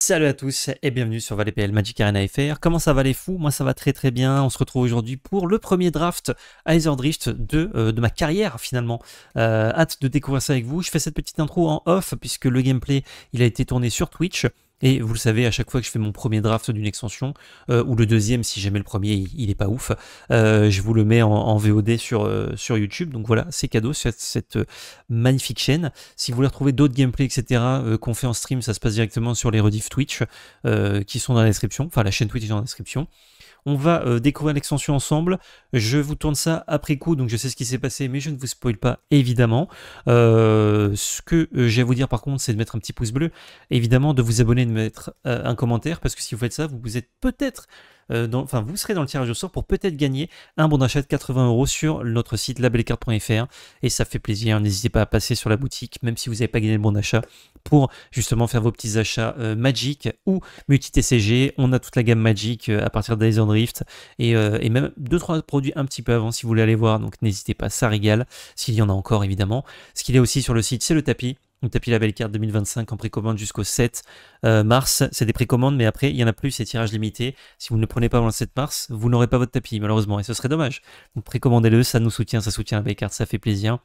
Salut à tous et bienvenue sur ValetPL Magic Arena FR. Comment ça va les fous? Moi ça va très très bien. On se retrouve aujourd'hui pour le premier draft Drift de ma carrière finalement. Hâte de découvrir ça avec vous. Je fais cette petite intro en off puisque le gameplay il a été tourné sur Twitch. Et vous le savez, à chaque fois que je fais mon premier draft d'une extension, ou le deuxième si jamais le premier il est pas ouf, je vous le mets en VOD sur YouTube. Donc voilà, c'est cadeau sur cette magnifique chaîne. Si vous voulez retrouver d'autres gameplays, etc., qu'on fait en stream, ça se passe directement sur les rediffs Twitch qui sont dans la description. Enfin, la chaîne Twitch est dans la description. On va découvrir l'extension ensemble. Je vous tourne ça après coup, donc je sais ce qui s'est passé, mais je ne vous spoil pas, évidemment. Ce que j'ai à vous dire, par contre, c'est de mettre un petit pouce bleu. Évidemment, de vous abonner, de mettre un commentaire, parce que si vous faites ça, vous êtes peut-être... vous serez dans le tirage au sort pour peut-être gagner un bon d'achat de 80 € sur notre site labellecarte.fr et ça fait plaisir. N'hésitez pas à passer sur la boutique, même si vous n'avez pas gagné le bon d'achat, pour justement faire vos petits achats Magic ou multi-TCG. On a toute la gamme Magic à partir d'Drift et même 2-3 produits un petit peu avant si vous voulez aller voir. Donc n'hésitez pas, ça régale, s'il y en a encore évidemment. Ce qu'il y a aussi sur le site, c'est le tapis. Le tapis Label Carte 2025 en précommande jusqu'au 7 mars. C'est des précommandes, mais après, il n'y en a plus, c'est tirage limité. Si vous ne le prenez pas avant le 7 mars, vous n'aurez pas votre tapis, malheureusement, et ce serait dommage. Donc précommandez-le, ça nous soutient, ça soutient Label Carte, ça fait plaisir.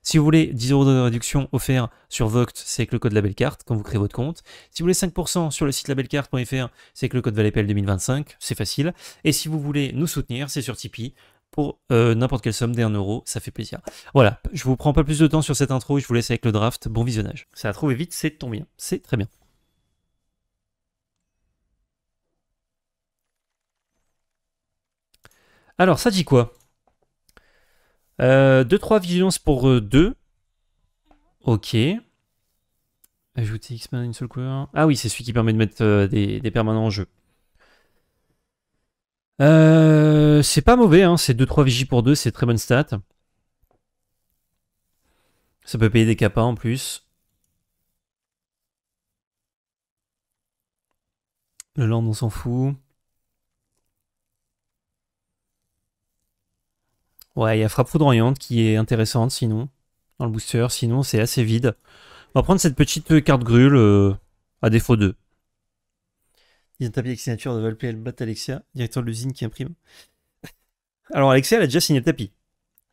Si vous voulez 10 € de réduction offert sur Voct, c'est avec le code Labelcarte quand vous créez votre compte. Si vous voulez 5% sur le site labelcarte.fr, c'est avec le code ValetPL 2025, c'est facile. Et si vous voulez nous soutenir, c'est sur Tipeee. Pour n'importe quelle somme d'1 €, ça fait plaisir. Voilà, je vous prends pas plus de temps sur cette intro, je vous laisse avec le draft. Bon visionnage. Ça a trouvé vite, c'est ton bien, c'est très bien. Alors, ça dit quoi 2-3 vigilance pour 2. Ok. Ajouter X-Men à une seule couleur. Ah oui, c'est celui qui permet de mettre des permanents en jeu. C'est pas mauvais, hein. C'est 2-3 vigies pour 2, c'est très bonne stat. Ça peut payer des capas en plus. Le land, on s'en fout. Ouais, il y a frappe foudroyante qui est intéressante sinon, dans le booster. Sinon, c'est assez vide. On va prendre cette petite carte grule à défaut 2. Il y a un tapis avec signature de Valpl Bat Alexia, directeur de l'usine qui imprime. Alors Alexia, elle a déjà signé le tapis.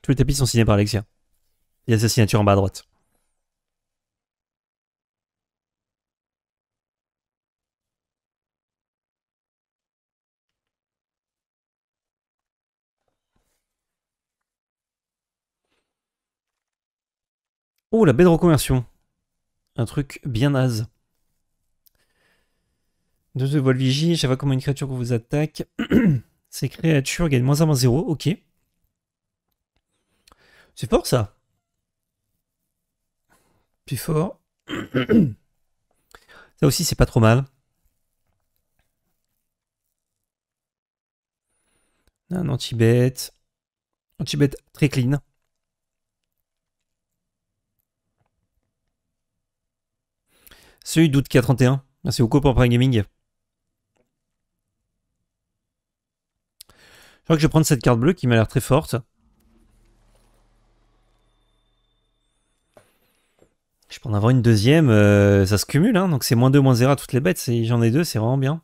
Tous les tapis sont signés par Alexia. Il y a sa signature en bas à droite. Oh, la baie de reconversion. Un truc bien naze. Deux de vol vigie, chaque fois comment une créature vous attaque. Ces créatures gagnent -1 -0, ok. C'est fort ça. Plus fort. Ça aussi, c'est pas trop mal. Un anti-bet. Anti-bet très clean. Celui d'août 31. Merci beaucoup pour Prime Gaming. Je crois que je vais prendre cette carte bleue qui m'a l'air très forte. Je peux en avoir une deuxième, ça se cumule, hein, donc c'est -2, -0 à toutes les bêtes. Si j'en ai deux, c'est vraiment bien.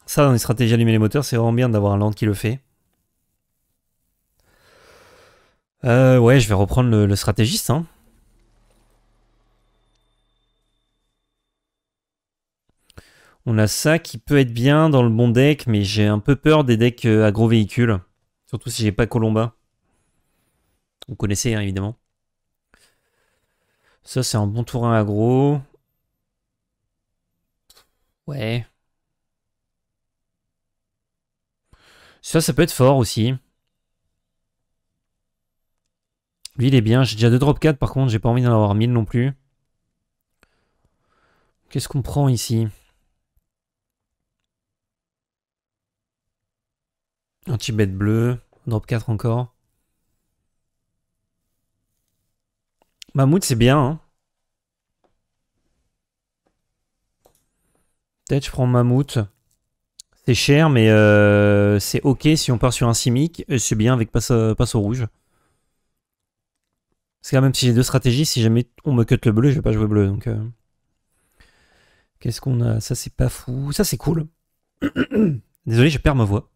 Ça, dans les stratégies allumer les moteurs, c'est vraiment bien d'avoir un land qui le fait. Ouais, je vais reprendre le stratégiste. Hein. On a ça qui peut être bien dans le bon deck, mais j'ai un peu peur des decks agro véhicules. Surtout si j'ai pas Colomba. Vous connaissez, hein, évidemment. Ça, c'est un bon tour 1 aggro. Ouais. Ça peut être fort aussi. Lui, il est bien. J'ai déjà 2 drop 4, par contre, j'ai pas envie d'en avoir 1000 non plus. Qu'est-ce qu'on prend ici? Anti-bet bleu. Drop 4 encore. Mammouth, c'est bien. Hein. Peut-être je prends Mammouth. C'est cher, mais c'est ok si on part sur un Simic. C'est bien avec passe au rouge. Parce que même si j'ai deux stratégies, si jamais on me cut le bleu, je vais pas jouer bleu. Donc, qu'est-ce qu'on a? Ça, c'est pas fou. Ça, c'est cool. Désolé, je perds ma voix.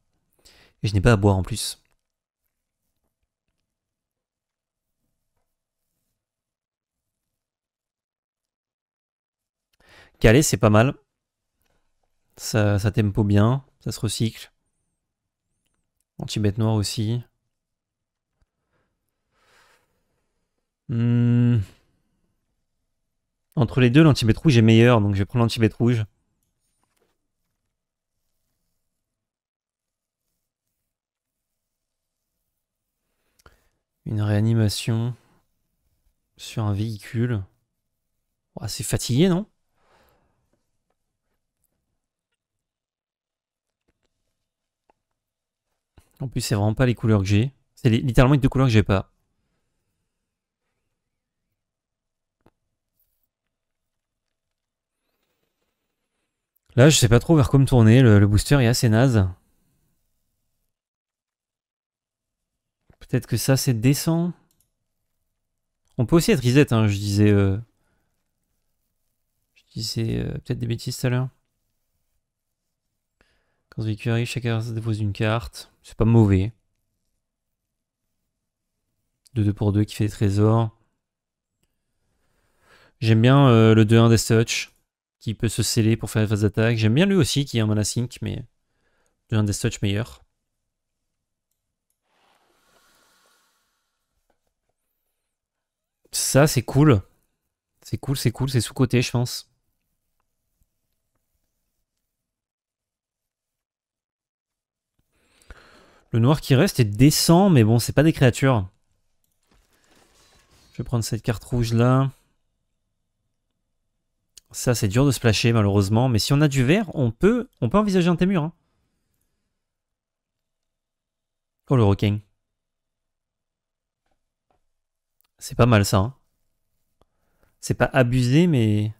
Et je n'ai pas à boire en plus. Calais, c'est pas mal. Ça tempo bien. Ça se recycle. Anti-bête noire aussi. Entre les deux, l'anti-bête rouge est meilleur. Donc je vais prendre l'anti-bête rouge. Une réanimation sur un véhicule. Oh, c'est fatigué, non? En plus, c'est vraiment pas les couleurs que j'ai. C'est littéralement les deux couleurs que j'ai pas. Là, je sais pas trop vers quoi me tourner. Le booster est assez naze. Peut-être que ça, c'est décent. On peut aussi être reset, hein, je disais. Peut-être des bêtises tout à l'heure. Quand ce véhicule arrive, chacun dépose une carte. C'est pas mauvais. 2-2 pour 2 qui fait des trésors. J'aime bien le 2-1 Death Touch qui peut se sceller pour faire les phases d'attaque. J'aime bien lui aussi qui est un mana sync, mais 2-1 Death Touch meilleur. Ça, c'est cool. C'est cool, c'est cool. C'est sous-côté, je pense. Le noir qui reste est décent, mais bon, c'est pas des créatures. Je vais prendre cette carte rouge là. Ça, c'est dur de splasher malheureusement, mais si on a du vert, on peut envisager un Témur. Hein. Oh, le requin. C'est pas mal ça. Hein. C'est pas abusé, mais...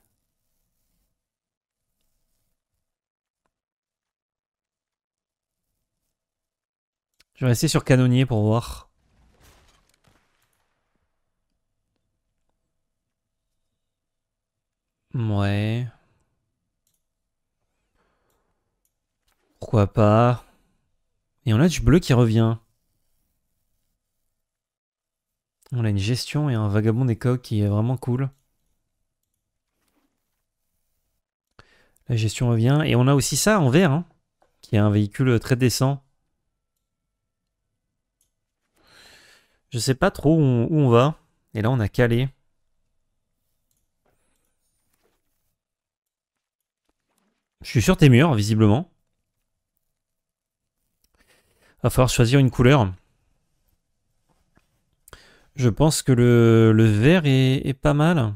Je vais rester sur canonnier pour voir. Ouais. Pourquoi pas. Et on a du bleu qui revient. On a une gestion et un vagabond des coques qui est vraiment cool. La gestion revient. Et on a aussi ça en vert, hein, qui est un véhicule très décent. Je sais pas trop où on va. Et là, on a Calais. Je suis sur tes murs, visiblement. Va falloir choisir une couleur. Je pense que le vert est pas mal. En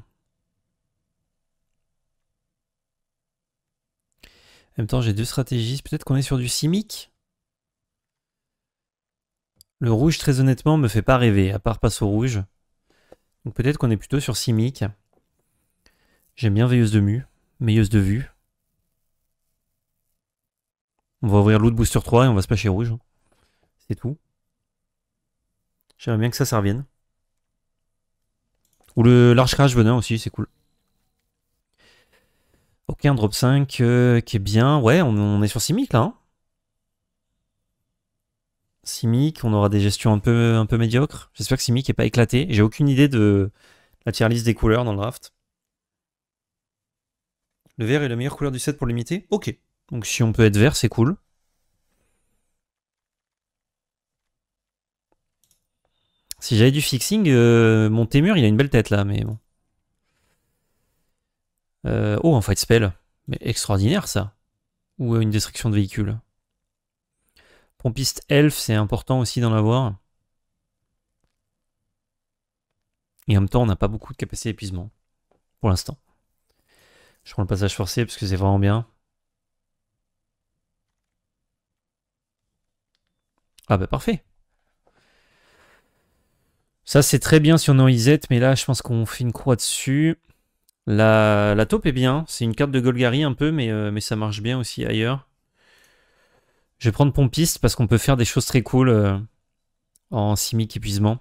même temps, j'ai deux stratégies. Peut-être qu'on est sur du Simic. Le rouge, très honnêtement, me fait pas rêver, à part passe au rouge. Donc peut-être qu'on est plutôt sur Simic. J'aime bien Veilleuse de Mue, Veilleuse de Vue. On va ouvrir l'autre Booster 3 et on va se passer rouge. C'est tout. J'aimerais bien que ça revienne. Ou le Large Crash Venin aussi, c'est cool. Ok, un drop 5 qui est bien. Ouais, on est sur Simic là. Hein. Simic, on aura des gestions un peu médiocres. J'espère que Simic n'est pas éclaté. J'ai aucune idée de la tier list des couleurs dans le draft. Le vert est la meilleure couleur du set pour limiter. Ok. Donc si on peut être vert, c'est cool. Si j'avais du fixing, mon Témur, il a une belle tête là, mais bon. Oh, un fight spell. Mais extraordinaire ça. Ou une destruction de véhicule. Pompiste elf, c'est important aussi d'en avoir. Et en même temps, on n'a pas beaucoup de capacité d'épuisement. Pour l'instant. Je prends le passage forcé parce que c'est vraiment bien. Ah bah parfait. Ça c'est très bien si on est en IZ, mais là je pense qu'on fait une croix dessus. La taupe est bien, c'est une carte de Golgari un peu, mais ça marche bien aussi ailleurs. Je vais prendre Pompiste parce qu'on peut faire des choses très cool en Simic épuisement.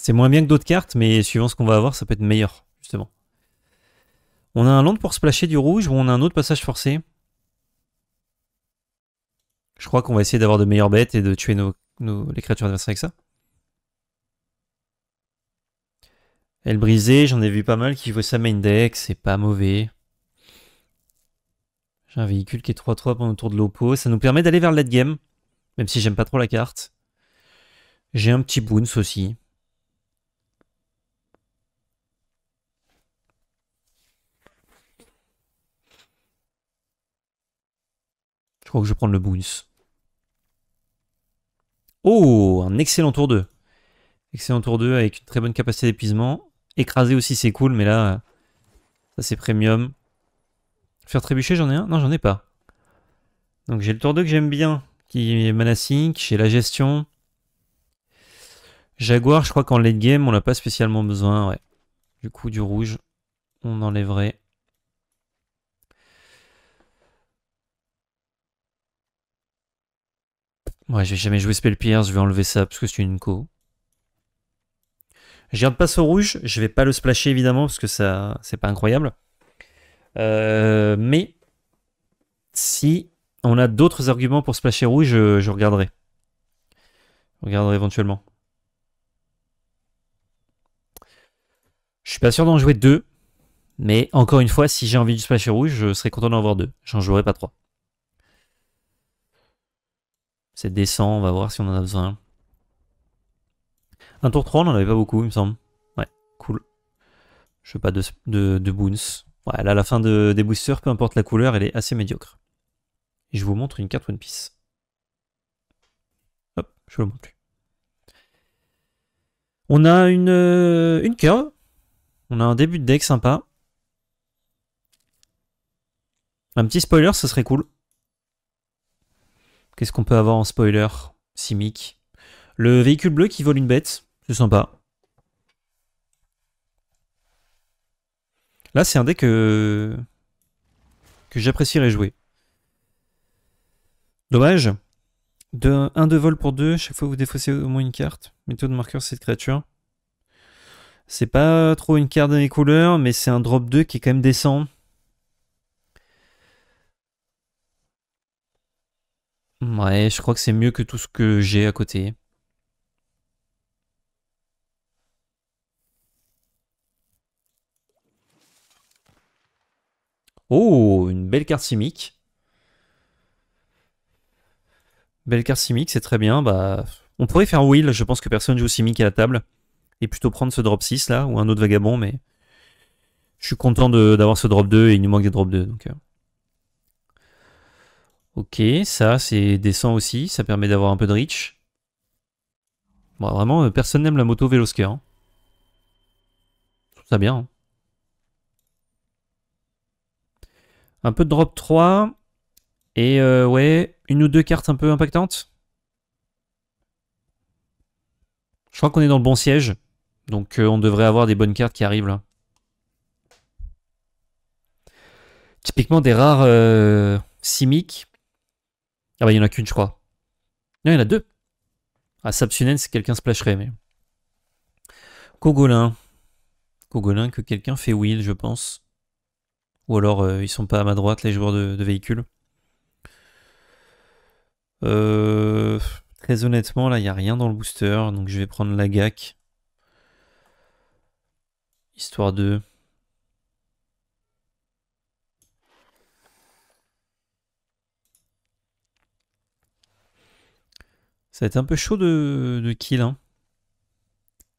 C'est moins bien que d'autres cartes, mais suivant ce qu'on va avoir, ça peut être meilleur, justement. On a un land pour splasher du rouge ou on a un autre passage forcé? Je crois qu'on va essayer d'avoir de meilleures bêtes et de tuer les créatures adversaires avec ça. Elle brisée, j'en ai vu pas mal qui jouent sa main deck, c'est pas mauvais. J'ai un véhicule qui est 3-3 pendant le tour de l'oppo. Ça nous permet d'aller vers le late game, même si j'aime pas trop la carte. J'ai un petit boons aussi. Je crois que je vais prendre le boons. Oh, un excellent tour 2. Excellent tour 2 avec une très bonne capacité d'épuisement. Écraser aussi, c'est cool, mais là, ça c'est premium. Faire trébucher, j'en ai un? Non, j'en ai pas. Donc j'ai le tour 2 que j'aime bien, qui est mana sync. J'ai la gestion. Jaguar, je crois qu'en late game, on n'a pas spécialement besoin. Ouais. Du coup, du rouge, on enlèverait. Ouais, je vais jamais jouer Spell Pierce, je vais enlever ça parce que c'est une co. Je garde passe au rouge, je vais pas le splasher évidemment parce que ça c'est pas incroyable. Mais si on a d'autres arguments pour splasher rouge, je regarderai. Je regarderai éventuellement. Je suis pas sûr d'en jouer deux, mais encore une fois, si j'ai envie de splasher rouge, je serais content d'en avoir deux. J'en jouerai pas trois. C'est décent, on va voir si on en a besoin. Un tour 3, on en avait pas beaucoup, il me semble. Ouais, cool. Je veux pas de boons. Ouais, là, la fin des boosters, peu importe la couleur, elle est assez médiocre. Et je vous montre une carte One Piece. Hop, je vous le montre plus. On a une curve. On a un début de deck sympa. Un petit spoiler, ce serait cool. Qu'est-ce qu'on peut avoir en spoiler? Simic. Le véhicule bleu qui vole une bête. C'est sympa. Là, c'est un deck que j'apprécierais jouer. Dommage. 1 de vol pour 2. Chaque fois que vous défaussez au moins une carte. Méthode de marqueur cette créature. C'est pas trop une carte dans les couleurs, mais c'est un drop 2 qui est quand même décent. Ouais, je crois que c'est mieux que tout ce que j'ai à côté. Oh, une belle carte Simic. Belle carte Simic, c'est très bien. Bah, on pourrait faire Will, je pense que personne joue Simic à la table. Et plutôt prendre ce drop 6 là, ou un autre vagabond, mais je suis content d'avoir ce drop 2 et il nous manque des drop 2. Donc, ok, ça c'est décent aussi, ça permet d'avoir un peu de reach. Bon, vraiment, personne n'aime la moto Velosker. Hein. Je trouve ça bien. Hein. Un peu de drop 3. Et ouais, une ou deux cartes un peu impactantes. Je crois qu'on est dans le bon siège. Donc on devrait avoir des bonnes cartes qui arrivent là. Typiquement des rares Simic. Ah bah il y en a qu'une je crois. Non, il y en a deux. Ah, Sapsunen, c'est quelqu'un splasherait, mais. Kogolin. Kogolin que quelqu'un fait wheel, je pense. Ou alors ils sont pas à ma droite, les joueurs de véhicules. Très honnêtement, là, il n'y a rien dans le booster. Donc je vais prendre la GAC. Histoire de. Ça va être un peu chaud de kill. Hein.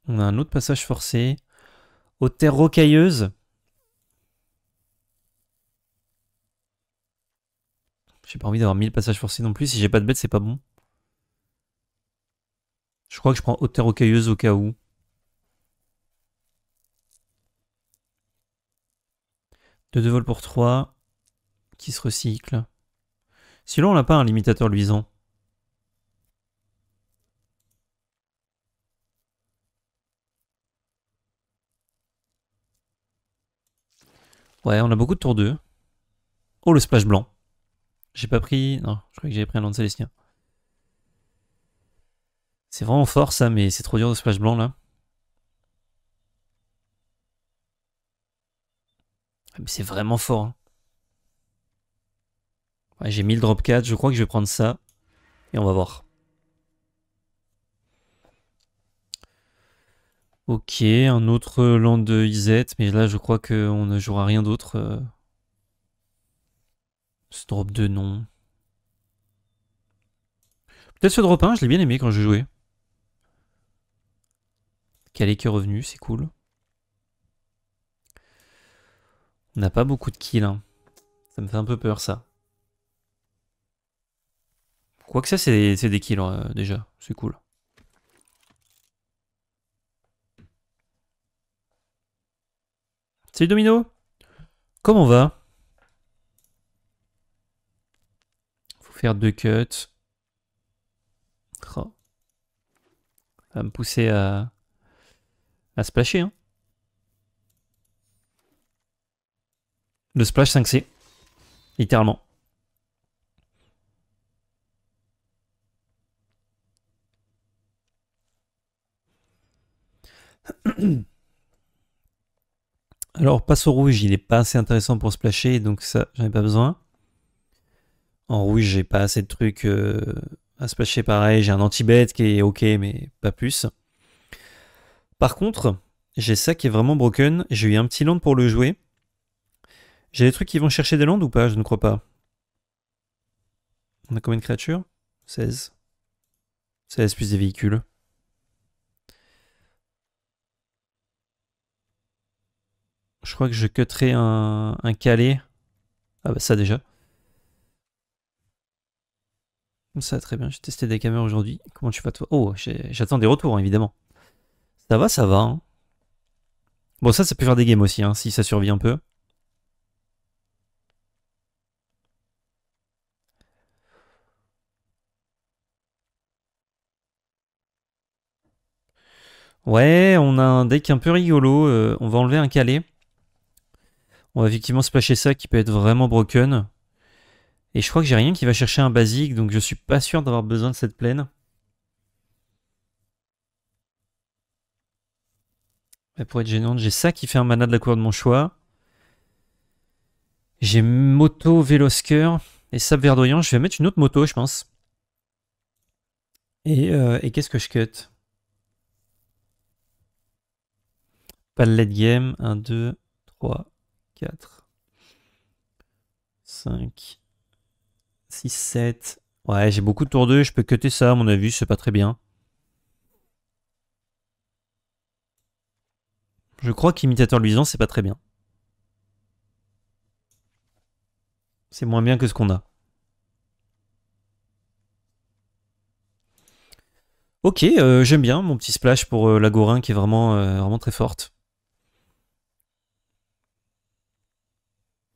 On a un autre passage forcé. Aux terres rocailleuses. J'ai pas envie d'avoir 1000 passages forcés non plus. Si j'ai pas de bête, c'est pas bon. Je crois que je prends haute terre rocailleuse au cas où. De vol pour 3. Qui se recycle. Sinon, on n'a pas un limitateur luisant. Ouais, on a beaucoup de tours 2. Oh, le splash blanc. J'ai pas pris... Non, je croyais que j'avais pris un Land Célestien. C'est vraiment fort ça, mais c'est trop dur de splash blanc là. Mais c'est vraiment fort. Hein. Ouais, j'ai mis le drop 4, je crois que je vais prendre ça. Et on va voir. Ok, un autre land de IZ, mais là je crois qu'on ne jouera rien d'autre. Ce drop 2, non. Peut-être ce drop 1, je l'ai bien aimé quand je jouais. Calais qui est revenu, c'est cool. On n'a pas beaucoup de kills. Hein. Ça me fait un peu peur ça. Quoique ça, c'est des kills déjà. C'est cool. Salut Domino. Comment on va? Faut faire 2 cuts. Oh. Ça va me pousser à splasher. Hein. Le splash 5C. Littéralement. Alors, passe au rouge, il est pas assez intéressant pour splasher, donc ça, j'en ai pas besoin. En rouge, j'ai pas assez de trucs à splasher pareil. J'ai un anti-bet qui est ok, mais pas plus. Par contre, j'ai ça qui est vraiment broken. J'ai eu un petit land pour le jouer. J'ai des trucs qui vont chercher des landes ou pas? Je ne crois pas. On a combien de créatures? 16. 16 plus des véhicules. Je crois que je cutterai un calais. Ah bah ça déjà. Ça très bien, j'ai testé des caméras aujourd'hui. Comment tu vas toi? Oh, j'attends des retours hein, évidemment. Ça va, ça va. Hein. Bon ça peut faire des games aussi, hein, si ça survit un peu. Ouais, on a un deck un peu rigolo. On va enlever un calais. On va effectivement splasher ça qui peut être vraiment broken. Et je crois que j'ai rien qui va chercher un basique, donc je suis pas sûr d'avoir besoin de cette plaine. Elle pourrait être gênante. J'ai ça qui fait un mana de la couleur de mon choix. J'ai moto, Vélosker et sable verdoyant. Je vais mettre une autre moto, je pense. Et qu'est-ce que je cut? Pas le late game. 1, 2, 3, 4, 5, 6, 7. Ouais, j'ai beaucoup de tour 2. Je peux cutter ça, à mon avis, c'est pas très bien. Je crois qu'imitateur luisant, c'est pas très bien. C'est moins bien que ce qu'on a. Ok, j'aime bien mon petit splash pour la Gorin qui est vraiment très forte.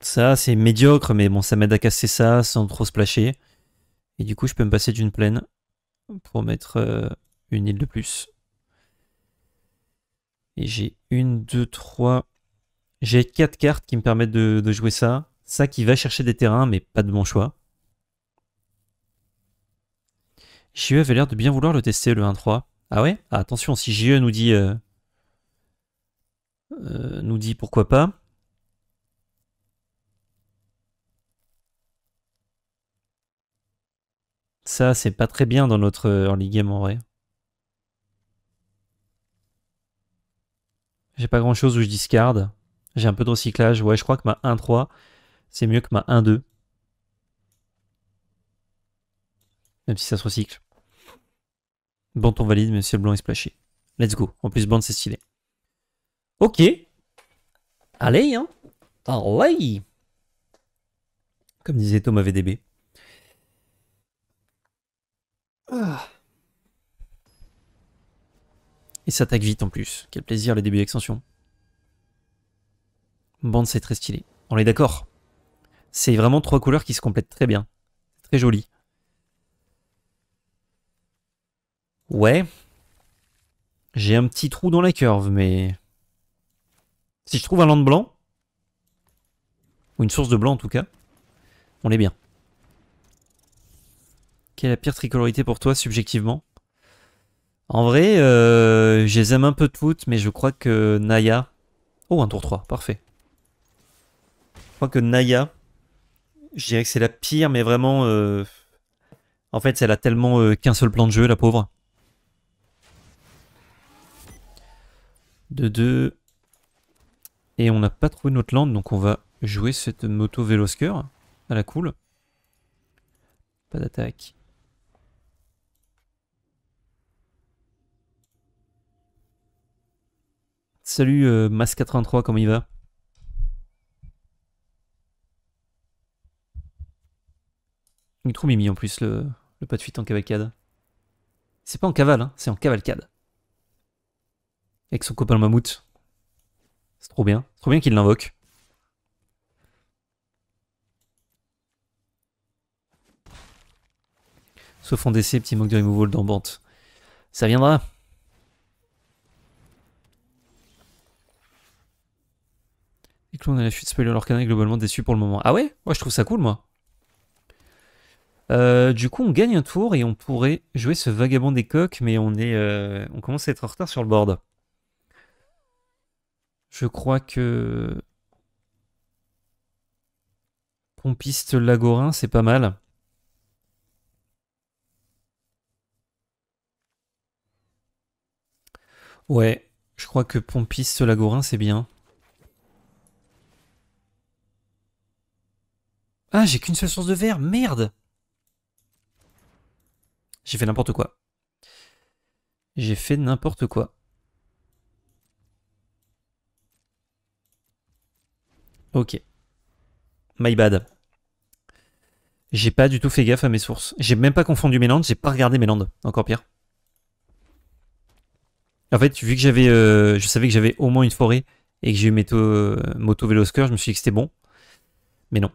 Ça, c'est médiocre, mais bon, ça m'aide à casser ça sans trop splasher. Et du coup, je peux me passer d'une plaine pour mettre une île de plus. Et j'ai 1, 2, 3. J'ai 4 cartes qui me permettent de jouer ça. Ça qui va chercher des terrains, mais pas de mon choix. JE avait l'air de bien vouloir le tester, le 1-3. Ah ouais? Ah, attention, si JE nous dit pourquoi pas. Ça, c'est pas très bien dans notre early game en vrai. J'ai pas grand chose où je discard. J'ai un peu de recyclage. Ouais, je crois que ma 1-3, c'est mieux que ma 1-2. Même si ça se recycle. Bande on valide, même si le blanc est splashé. Let's go. En plus, bande c'est stylé. Ok. Allez, hein. Allez. Comme disait Thomas VDB. Ah. Et ça attaque vite en plus. Quel plaisir les débuts d'extension. Bande c'est très stylé. On est d'accord. C'est vraiment 3 couleurs qui se complètent très bien. Très joli. Ouais. J'ai un petit trou dans la curve, mais... Si je trouve un land blanc, ou une source de blanc en tout cas, on est bien. Quelle est la pire tricolorité pour toi, subjectivement? En vrai, je les aime un peu toutes, mais je crois que Naya... Oh, un tour 3, parfait. crois que Naya, je dirais que c'est la pire, mais vraiment... En fait, elle a tellement qu'un seul plan de jeu, la pauvre. 2-2. Et on n'a pas trouvé notre land, donc on va jouer cette moto Vélosker à la cool. Pas d'attaque. Salut Mas83, comment il va? Il est trop mimi en plus le pas de fuite en cavalcade. C'est pas en cavale, hein, c'est en cavalcade. Avec son copain le mammouth. C'est trop bien. C'est trop bien qu'il l'invoque. Sauf en DC, petit manque de removal dans Bante. Ça viendra. Et que l'on a la chute spoiler Lorcana est globalement déçu pour le moment. Ah ouais? Moi je trouve ça cool moi. Du coup on gagne un tour et on pourrait jouer ce vagabond des coques, mais on commence à être en retard sur le board. Je crois que Pompiste Lagorin c'est pas mal. Ouais, je crois que Pompiste Lagorin c'est bien. Ah, j'ai qu'une seule source de verre, merde! J'ai fait n'importe quoi. J'ai fait n'importe quoi. Ok. My bad. J'ai pas du tout fait gaffe à mes sources. J'ai même pas confondu mes landes, j'ai pas regardé mes landes. Encore pire. En fait, vu que je savais que j'avais au moins une forêt et que j'ai eu moto Vélosker, je me suis dit que c'était bon. Mais non.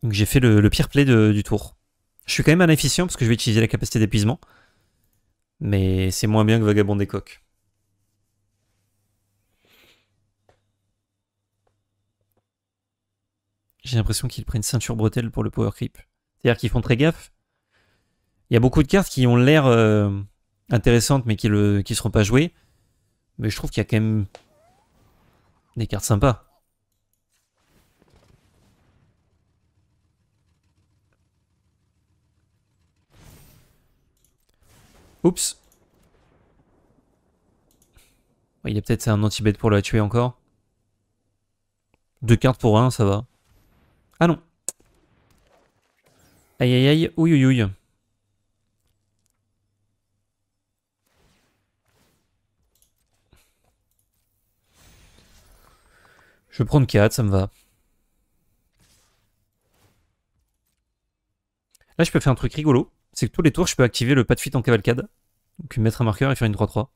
Donc j'ai fait le pire play du tour. Je suis quand même inefficient parce que je vais utiliser la capacité d'épuisement. Mais c'est moins bien que Vagabond des coques. J'ai l'impression qu'ils prennent ceinture bretelle pour le power creep. C'est-à-dire qu'ils font très gaffe. Il y a beaucoup de cartes qui ont l'air intéressantes mais qui seront pas jouées. Mais je trouve qu'il y a quand même des cartes sympas. Oups. Il y a peut-être un anti-bet pour la tuer encore. 2 cartes pour 1, ça va. Ah non. Aïe aïe aïe, ouïe ouïe ouïe. Je vais prendre 4, ça me va. Là, je peux faire un truc rigolo. C'est que tous les tours, je peux activer le pas de fuite en cavalcade. Donc mettre un marqueur et faire une 3-3.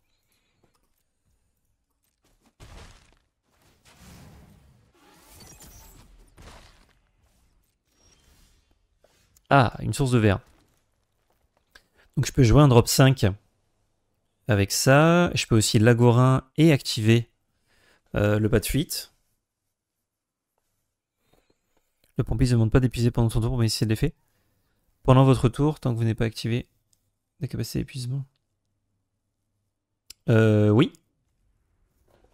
Ah, une source de verre. Donc je peux jouer un drop 5 avec ça. Je peux aussi Lagorin et activer le pas de fuite. Le pompiste ne demande pas d'épuiser pendant son tour pour bénéficier de l'effet. Pendant votre tour, tant que vous n'avez pas activé la capacité d'épuisement. Oui.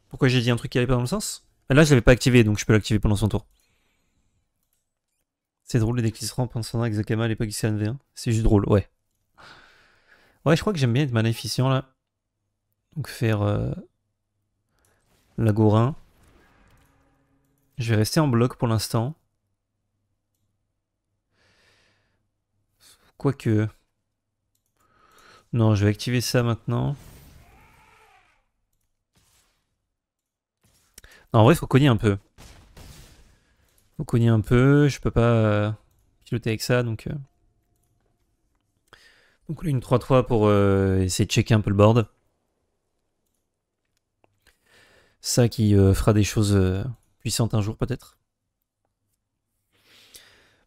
Pourquoi j'ai dit un truc qui allait pas dans le sens? Là, je l'avais pas activé, donc je peux l'activer pendant son tour. C'est drôle, les déclisserants pensant avec Zakama à l'époque du V1. C'est juste drôle, ouais. Ouais, je crois que j'aime bien être maléficient là. Donc faire Lagorin. Je vais rester en bloc pour l'instant. Quoique. Non, je vais activer ça maintenant. Non, en vrai, il faut cogner un peu. Faut cogner un peu. Je peux pas piloter avec ça, donc... Donc là, une 3-3 pour essayer de checker un peu le board. Ça qui fera des choses puissantes un jour, peut-être.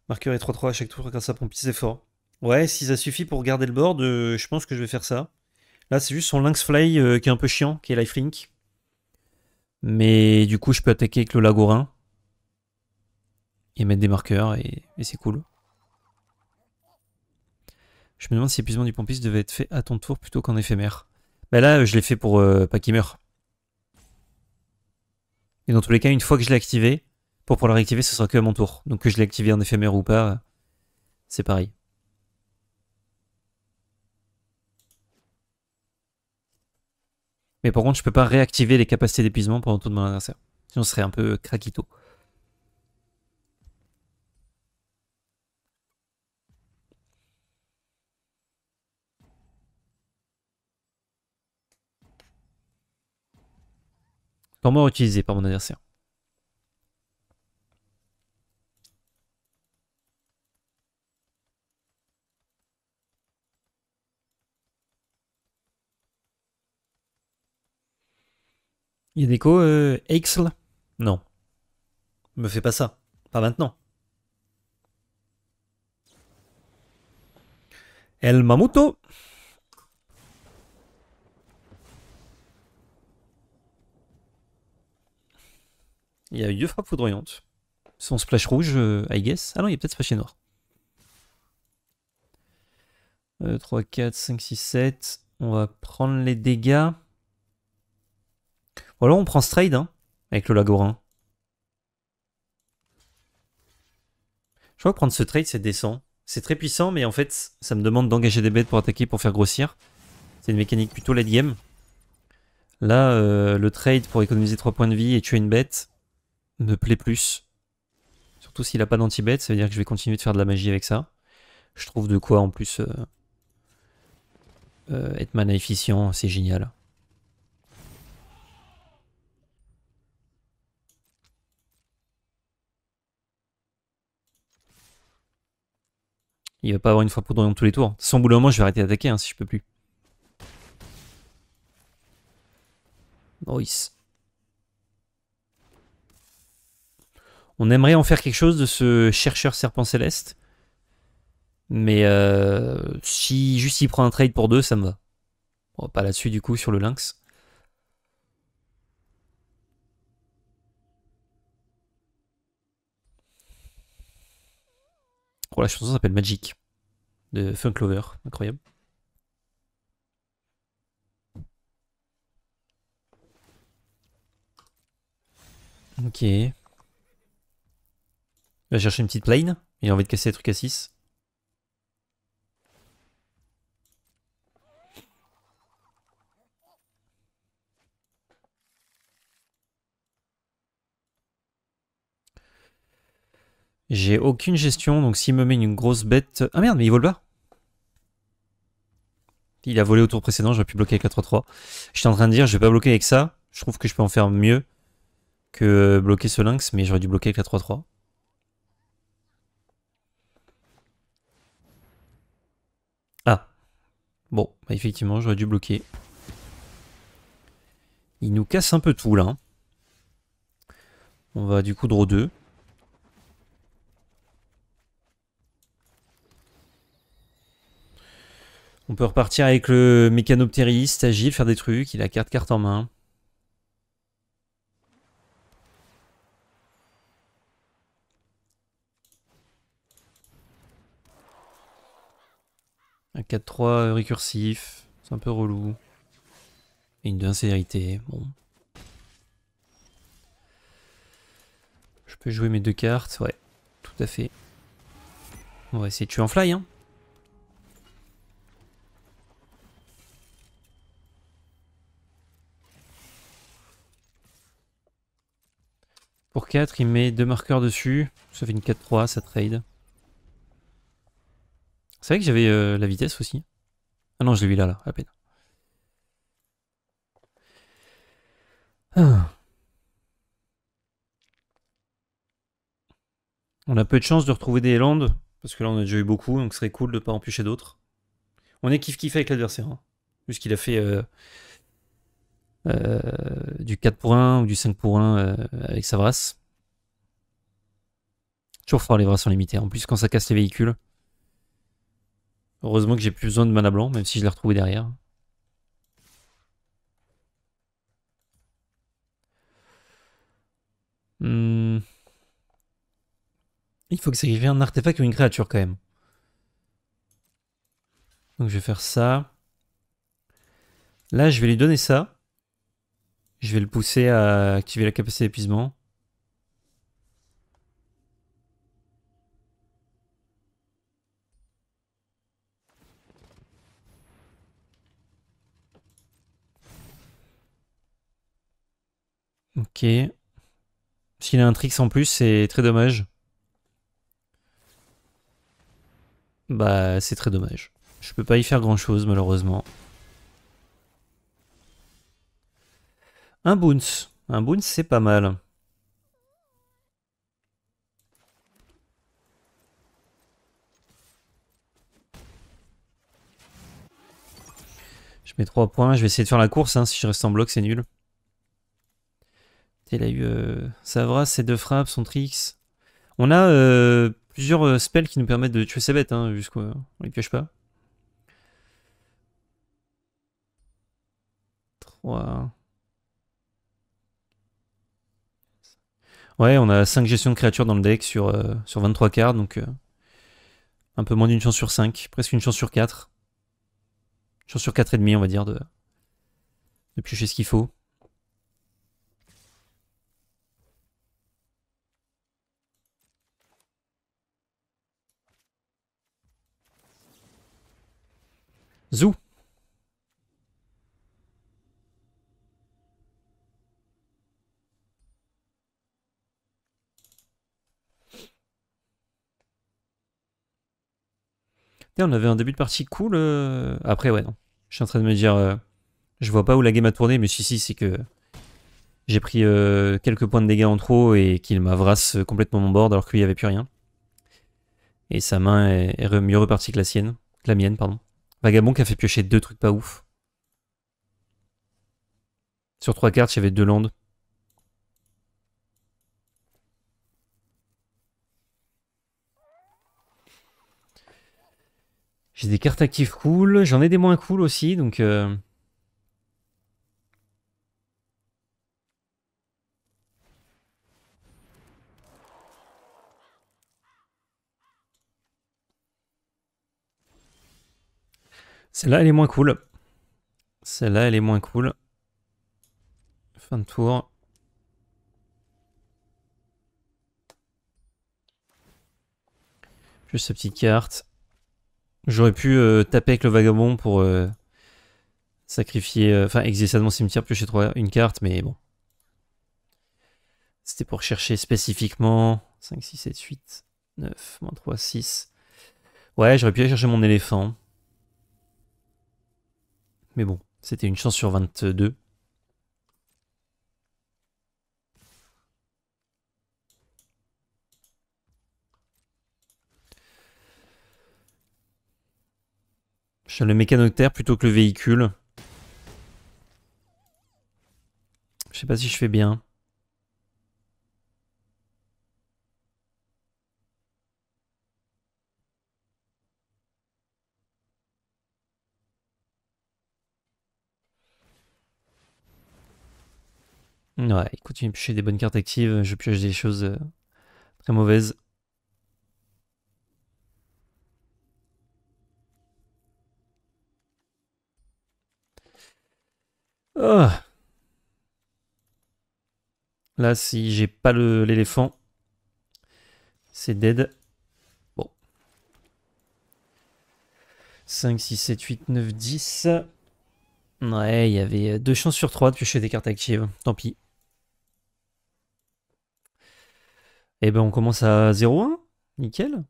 Marqueur et 3-3 à chaque tour grâce à Pompis, c'est fort. Ouais, si ça suffit pour garder le board, je pense que je vais faire ça. Là, c'est juste son Lynx Fly qui est un peu chiant, qui est lifelink. Mais du coup, je peux attaquer avec le Lagorin. Et mettre des marqueurs, et c'est cool. Je me demande si l'épuisement du pompiste devait être fait à ton tour plutôt qu'en éphémère. Bah là, je l'ai fait pour pas qu'il meure. Et dans tous les cas, une fois que je l'ai activé, Pour pouvoir le réactiver, ce sera que à mon tour. Donc que je l'ai activé en éphémère ou pas, c'est pareil. Mais par contre, je peux pas réactiver les capacités d'épuisement pendant tout de mon adversaire. Sinon, ce serait un peu craquito. Comment utiliser par mon adversaire. Il y a d'écho, Aixl? Non. Me fais pas ça. Pas maintenant. El Mamuto. Il y a eu 2 frappes foudroyantes. Son splash rouge, I guess. Ah non, il y a peut-être splashé noir. 3, 4, 5, 6, 7. On va prendre les dégâts. Voilà, on prend ce trade, hein, avec le Lagorin. Je crois que prendre ce trade, c'est décent. C'est très puissant, mais en fait, ça me demande d'engager des bêtes pour attaquer, pour faire grossir. C'est une mécanique plutôt late game. Là, le trade pour économiser 3 points de vie et tuer une bête me plaît plus. Surtout s'il n'a pas d'anti-bête, ça veut dire que je vais continuer de faire de la magie avec ça. Je trouve de quoi en plus être mana efficient, c'est génial. Il va pas avoir une fois poudroyante tous les tours. Sans bout d'un moment, je vais arrêter d'attaquer hein, si je peux plus. Nice. On aimerait en faire quelque chose de ce chercheur serpent céleste. Mais si juste il prend un trade pour 2, ça me va. Bon, pas là-dessus du coup sur le lynx. Oh, la chanson s'appelle Magic de Funk Lover, incroyable. Ok. Il va chercher une petite plane. Il a envie de casser les trucs à 6. J'ai aucune gestion, donc s'il me met une grosse bête... Ah merde, mais il vole pas. Il a volé au tour précédent, j'aurais pu bloquer avec la 3-3. J'étais en train de dire, je vais pas bloquer avec ça. Je trouve que je peux en faire mieux que bloquer ce lynx, mais j'aurais dû bloquer avec la 3-3. Ah. Bon, bah effectivement, j'aurais dû bloquer. Il nous casse un peu tout, là. On va du coup draw 2. On peut repartir avec le mécanoptériste, agile, faire des trucs. Il a 4 cartes en main. Un 4-3 récursif. C'est un peu relou. Et une 2 insécurité. Bon. Je peux jouer mes 2 cartes. Ouais, tout à fait. On va essayer de tuer en fly, hein. Pour 4, il met 2 marqueurs dessus. Ça fait une 4-3, ça trade. C'est vrai que j'avais la vitesse aussi. Ah non, je l'ai vu là, à peine. Ah. On a peu de chance de retrouver des landes. Parce que là, on a déjà eu beaucoup, donc ce serait cool de ne pas en piocher d'autres. On est kiff-kiff avec l'adversaire. Hein. Juste qu'il a fait du 4 pour 1 ou du 5 pour 1 avec sa brasse. Toujours fort les brasses sont limitées. En plus, quand ça casse les véhicules. Heureusement que j'ai plus besoin de mana blanc, même si je l'ai retrouvé derrière. Il faut que ça sacrifie un artefact ou une créature quand même. Donc je vais faire ça. Là, je vais lui donner ça. Je vais le pousser à activer la capacité d'épuisement. Ok. S'il a un tricks en plus, c'est très dommage. Bah, c'est très dommage. Je peux pas y faire grand chose, malheureusement. Un bounce. Un bounce, c'est pas mal. Je mets 3 points. Je vais essayer de faire la course. Hein. Si je reste en bloc, c'est nul. Il a eu Savra, ses 2 frappes, son tricks. On a plusieurs spells qui nous permettent de tuer ses bêtes, hein, jusqu'où on les pioche pas. 3. Ouais, on a 5 gestions de créatures dans le deck sur 23 cartes, donc un peu moins d'une chance sur 5, presque une chance sur 4. Une chance sur 4,5, on va dire, de piocher ce qu'il faut. Zou. Et on avait un début de partie cool. Après, ouais, non. Je suis en train de me dire, je vois pas où la game a tourné, mais si, c'est que j'ai pris quelques points de dégâts en trop et qu'il m'a vrasse complètement mon board alors qu'il n'y avait plus rien. Et sa main est mieux repartie que la sienne. Que la mienne, pardon. Vagabond qui a fait piocher 2 trucs pas ouf. Sur 3 cartes, il y avait 2 landes. J'ai des cartes actives cool, j'en ai des moins cool aussi, donc... Celle-là, elle est moins cool. Celle-là, elle est moins cool. Fin de tour. Juste sa petite carte. J'aurais pu taper avec le vagabond pour sacrifier... Enfin, exiler ça de mon cimetière, piocher une carte, mais bon. C'était pour chercher spécifiquement 5, 6, 7, 8, 9, moins 3, 6. Ouais, j'aurais pu aller chercher mon éléphant. Mais bon, c'était une chance sur 22. Je suis le mécanoctère plutôt que le véhicule. Je sais pas si je fais bien. Ouais, il continue de piocher des bonnes cartes actives. Je pioche des choses très mauvaises. Oh. Là, si j'ai pas l'éléphant, c'est dead. Bon. 5, 6, 7, 8, 9, 10. Ouais, il y avait 2 chances sur 3 de piocher des cartes actives. Tant pis. Et ben on commence à 0-1. Nickel.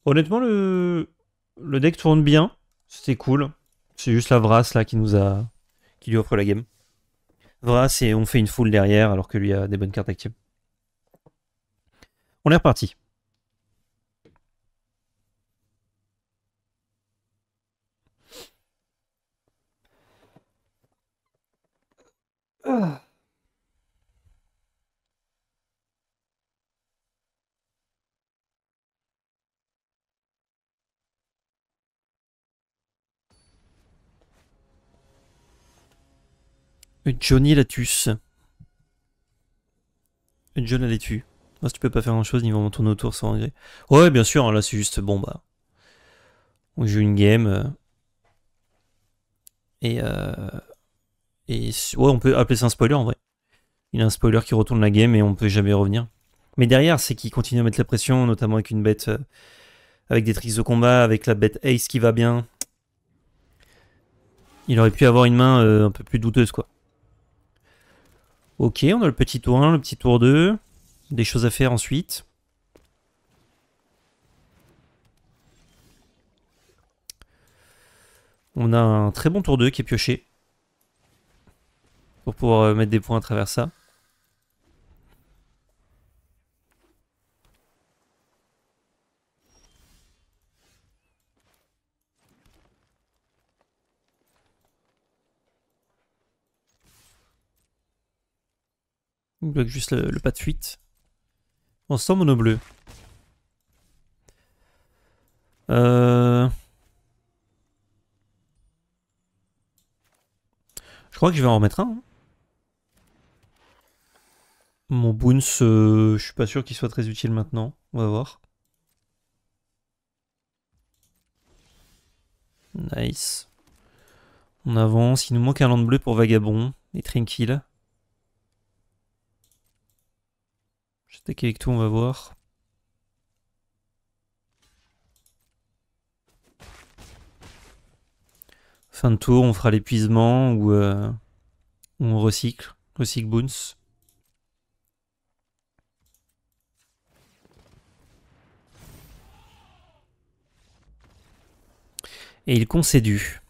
Honnêtement, le deck tourne bien. C'était cool. C'est juste la Vras là qui lui offre la game. Vras et on fait une full derrière alors que lui a des bonnes cartes actives. On est reparti. Ah. Johnny Latus. John allait dessus. Moi, si tu peux pas faire grand chose, ils vont tourner autour sans regret. Ouais, bien sûr, hein, là c'est juste bon bah. On joue une game. Et ouais, on peut appeler ça un spoiler en vrai. Il a un spoiler qui retourne la game et on peut jamais revenir. Mais derrière, c'est qu'il continue à mettre la pression, notamment avec une bête, avec des tricks de combat, avec la bête Ace qui va bien. Il aurait pu avoir une main un peu plus douteuse, quoi. Ok, on a le petit tour 1, le petit tour 2. Des choses à faire ensuite. On a un très bon tour 2 qui est pioché. Pour pouvoir mettre des points à travers ça. On bloque juste le pas de fuite. On sent mono bleu. Je crois que je vais en remettre un. Hein. Mon Boons, je suis pas sûr qu'il soit très utile maintenant. On va voir. Nice. On avance. Il nous manque un land bleu pour Vagabond et Tranquille. Je vais attaquer avec tout, on va voir. Fin de tour, on fera l'épuisement ou on recycle. Recycle Boons. Et il concédue.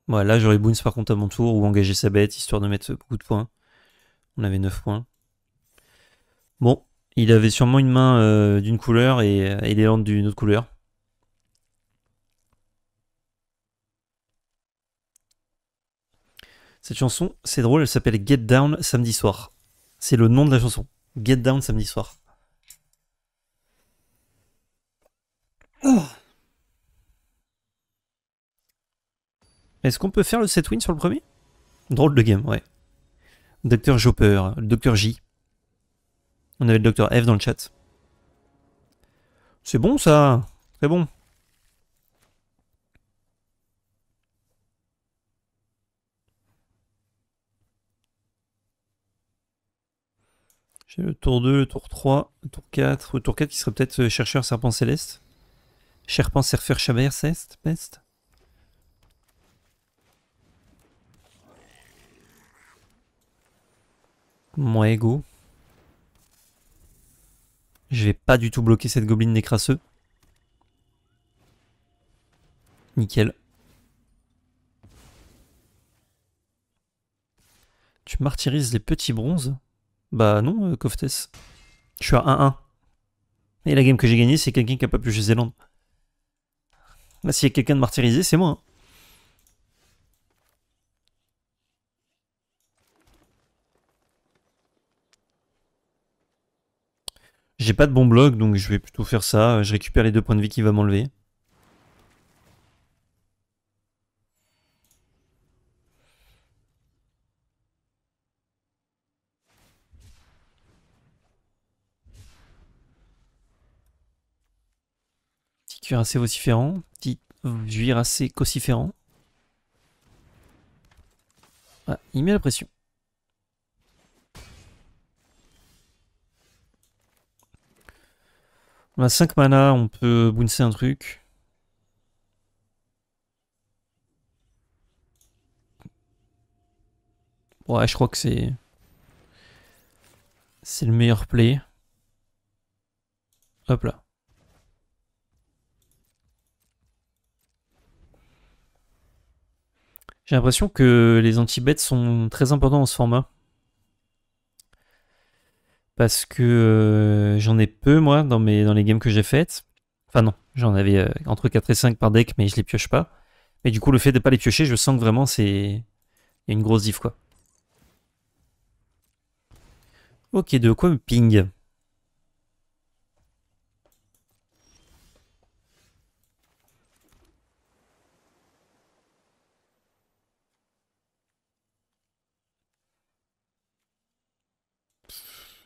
Voilà, j'aurais Boons par contre à mon tour ou engager sa bête histoire de mettre beaucoup de points. On avait 9 points. Bon, il avait sûrement une main d'une couleur et des landes d'une autre couleur. Cette chanson, c'est drôle, elle s'appelle Get Down Samedi Soir. C'est le nom de la chanson. Get Down Samedi Soir. Oh. Est-ce qu'on peut faire le set win sur le premier? Drôle de game, ouais. Dr Jopper, le Dr J. On avait le Dr F dans le chat. C'est bon ça, très bon. J'ai le tour 2, le tour 3, le tour 4. Le tour 4 qui serait peut-être chercheur serpent céleste. Serpent surfeur chabert ceste, peste. Mon ego. Je vais pas du tout bloquer cette gobeline des crasseux. Nickel. Tu martyrises les petits bronzes? Bah non, Koftes. Je suis à 1-1. Et la game que j'ai gagnée, c'est quelqu'un qui a pas pioché ses landes. Là, s'il y a quelqu'un de martyrisé, c'est moi. Hein. J'ai pas de bon bloc, donc je vais plutôt faire ça. Je récupère les 2 points de vie qu'il va m'enlever. Petit cuirassé vociférant. Petit cuirassé cociférant. Ah, il met la pression. On a 5 mana, on peut bouncer un truc. Ouais, je crois que c'est... C'est le meilleur play. Hop là. J'ai l'impression que les anti-bêtes sont très importants dans ce format. Parce que j'en ai peu, moi, dans les games que j'ai faites. Enfin non, j'en avais entre 4 et 5 par deck, mais je les pioche pas. Mais du coup, le fait de pas les piocher, je sens que vraiment, c'est... Il y a une grosse diff, quoi. Ok, de quoi me ping?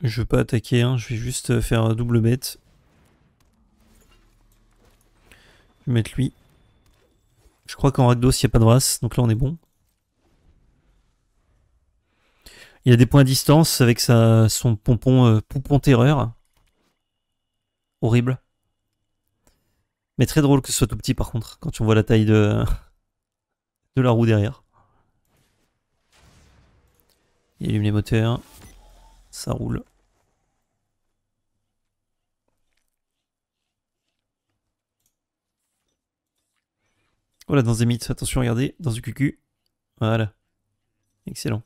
Je veux pas attaquer, hein, je vais juste faire un double bête. Je vais mettre lui. Je crois qu'en Rakdos, il n'y a pas de brasse, donc là on est bon. Il a des points à distance avec son pompon terreur. Horrible. Mais très drôle que ce soit tout petit par contre, quand on voit la taille de la roue derrière. Il allume les moteurs. Ça roule. Voilà, dans des mythes. Attention, regardez. Dans du QQ. Voilà. Excellent.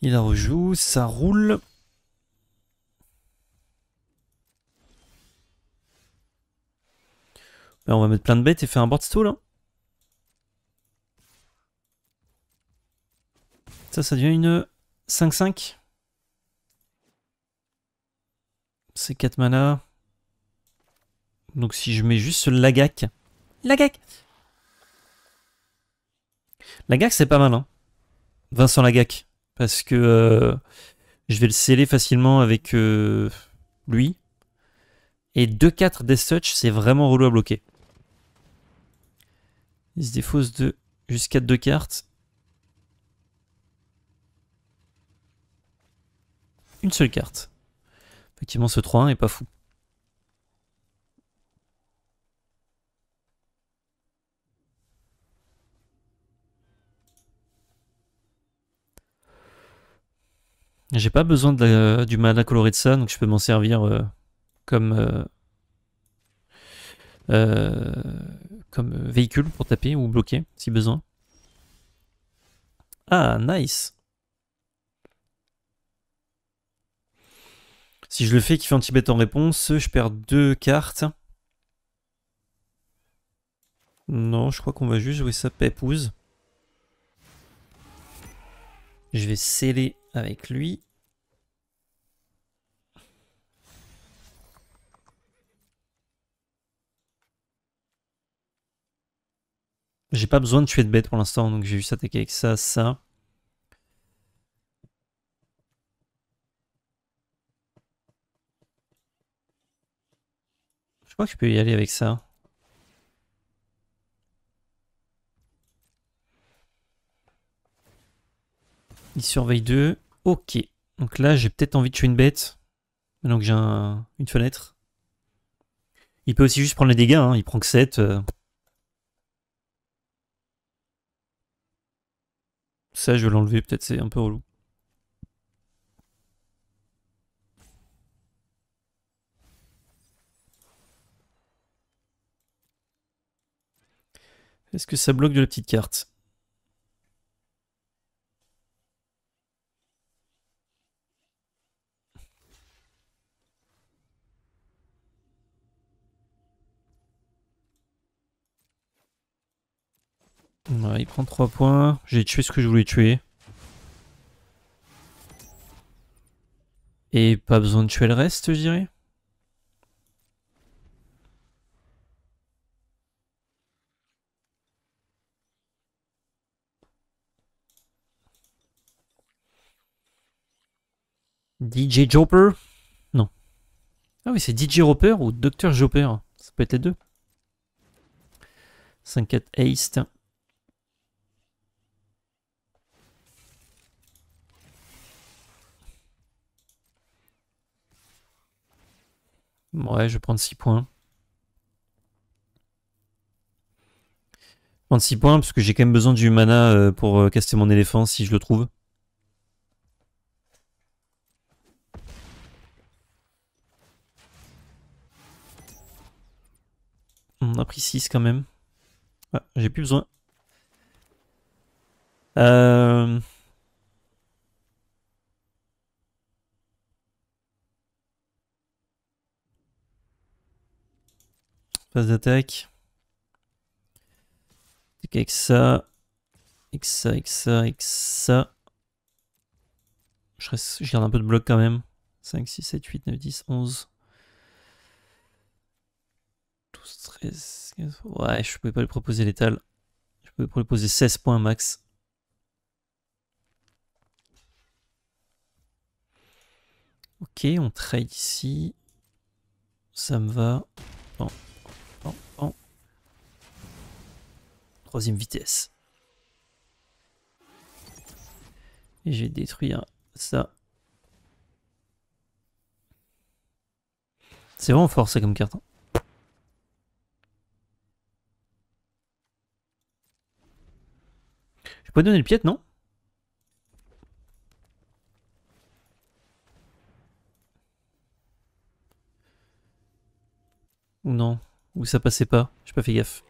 Il la rejoue. Ça roule. Ben, on va mettre plein de bêtes et faire un board stall. Hein. Ça devient une 5-5. C'est 4 mana. Donc si je mets juste Lagak. Lagak Lagak c'est pas mal. Hein. Vincent Lagak. Parce que je vais le sceller facilement avec lui. Et 2-4 Death Touch, c'est vraiment relou à bloquer. Il se défausse de jusqu'à 2 cartes. Une seule carte. Effectivement, ce 3-1 est pas fou. J'ai pas besoin du mana coloré de ça, donc je peux m'en servir comme, comme véhicule pour taper ou bloquer si besoin. Ah, nice. Si je le fais qui fait anti-bête en réponse, je perds 2 cartes. Non, je crois qu'on va juste jouer ça pépouze. Je vais sceller avec lui. J'ai pas besoin de tuer de bête pour l'instant, donc j'ai juste attaqué avec ça, ça. Je crois que je peux y aller avec ça. Il surveille 2. Ok. Donc là, j'ai peut-être envie de tuer une bête. Maintenant que j'ai une fenêtre. Il peut aussi juste prendre les dégâts. Hein. Il prend que 7. Ça, je vais l'enlever. Peut-être c'est un peu relou. Est-ce que ça bloque de la petite carte? Ouais, il prend 3 points. J'ai tué ce que je voulais tuer. Et pas besoin de tuer le reste, je dirais. DJ Jopper? Non. Ah oui, c'est DJ Roper ou Dr Jopper. Ça peut être les deux. 5-4 Haste. Ouais, je vais prendre 6 points. Prendre 6 points parce que j'ai quand même besoin du mana pour caster mon éléphant si je le trouve. On a pris 6 quand même. Ah, j'ai plus besoin. Euh... Phase d'attaque. Avec ça. Avec ça, avec ça, avec ça. Je garde un peu de bloc quand même. 5, 6, 7, 8, 9, 10, 11. 12, 13, 15. Ouais, je pouvais pas lui proposer l'étal. Je pouvais proposer 16 points max. Ok, on trade ici. Ça me va. Bon, bon, bon. Troisième vitesse. Et je vais détruire ça. C'est vraiment fort ça comme carte. Hein. Je peux donner le pied, non? Ou non? Ou ça passait pas? J'ai pas fait gaffe.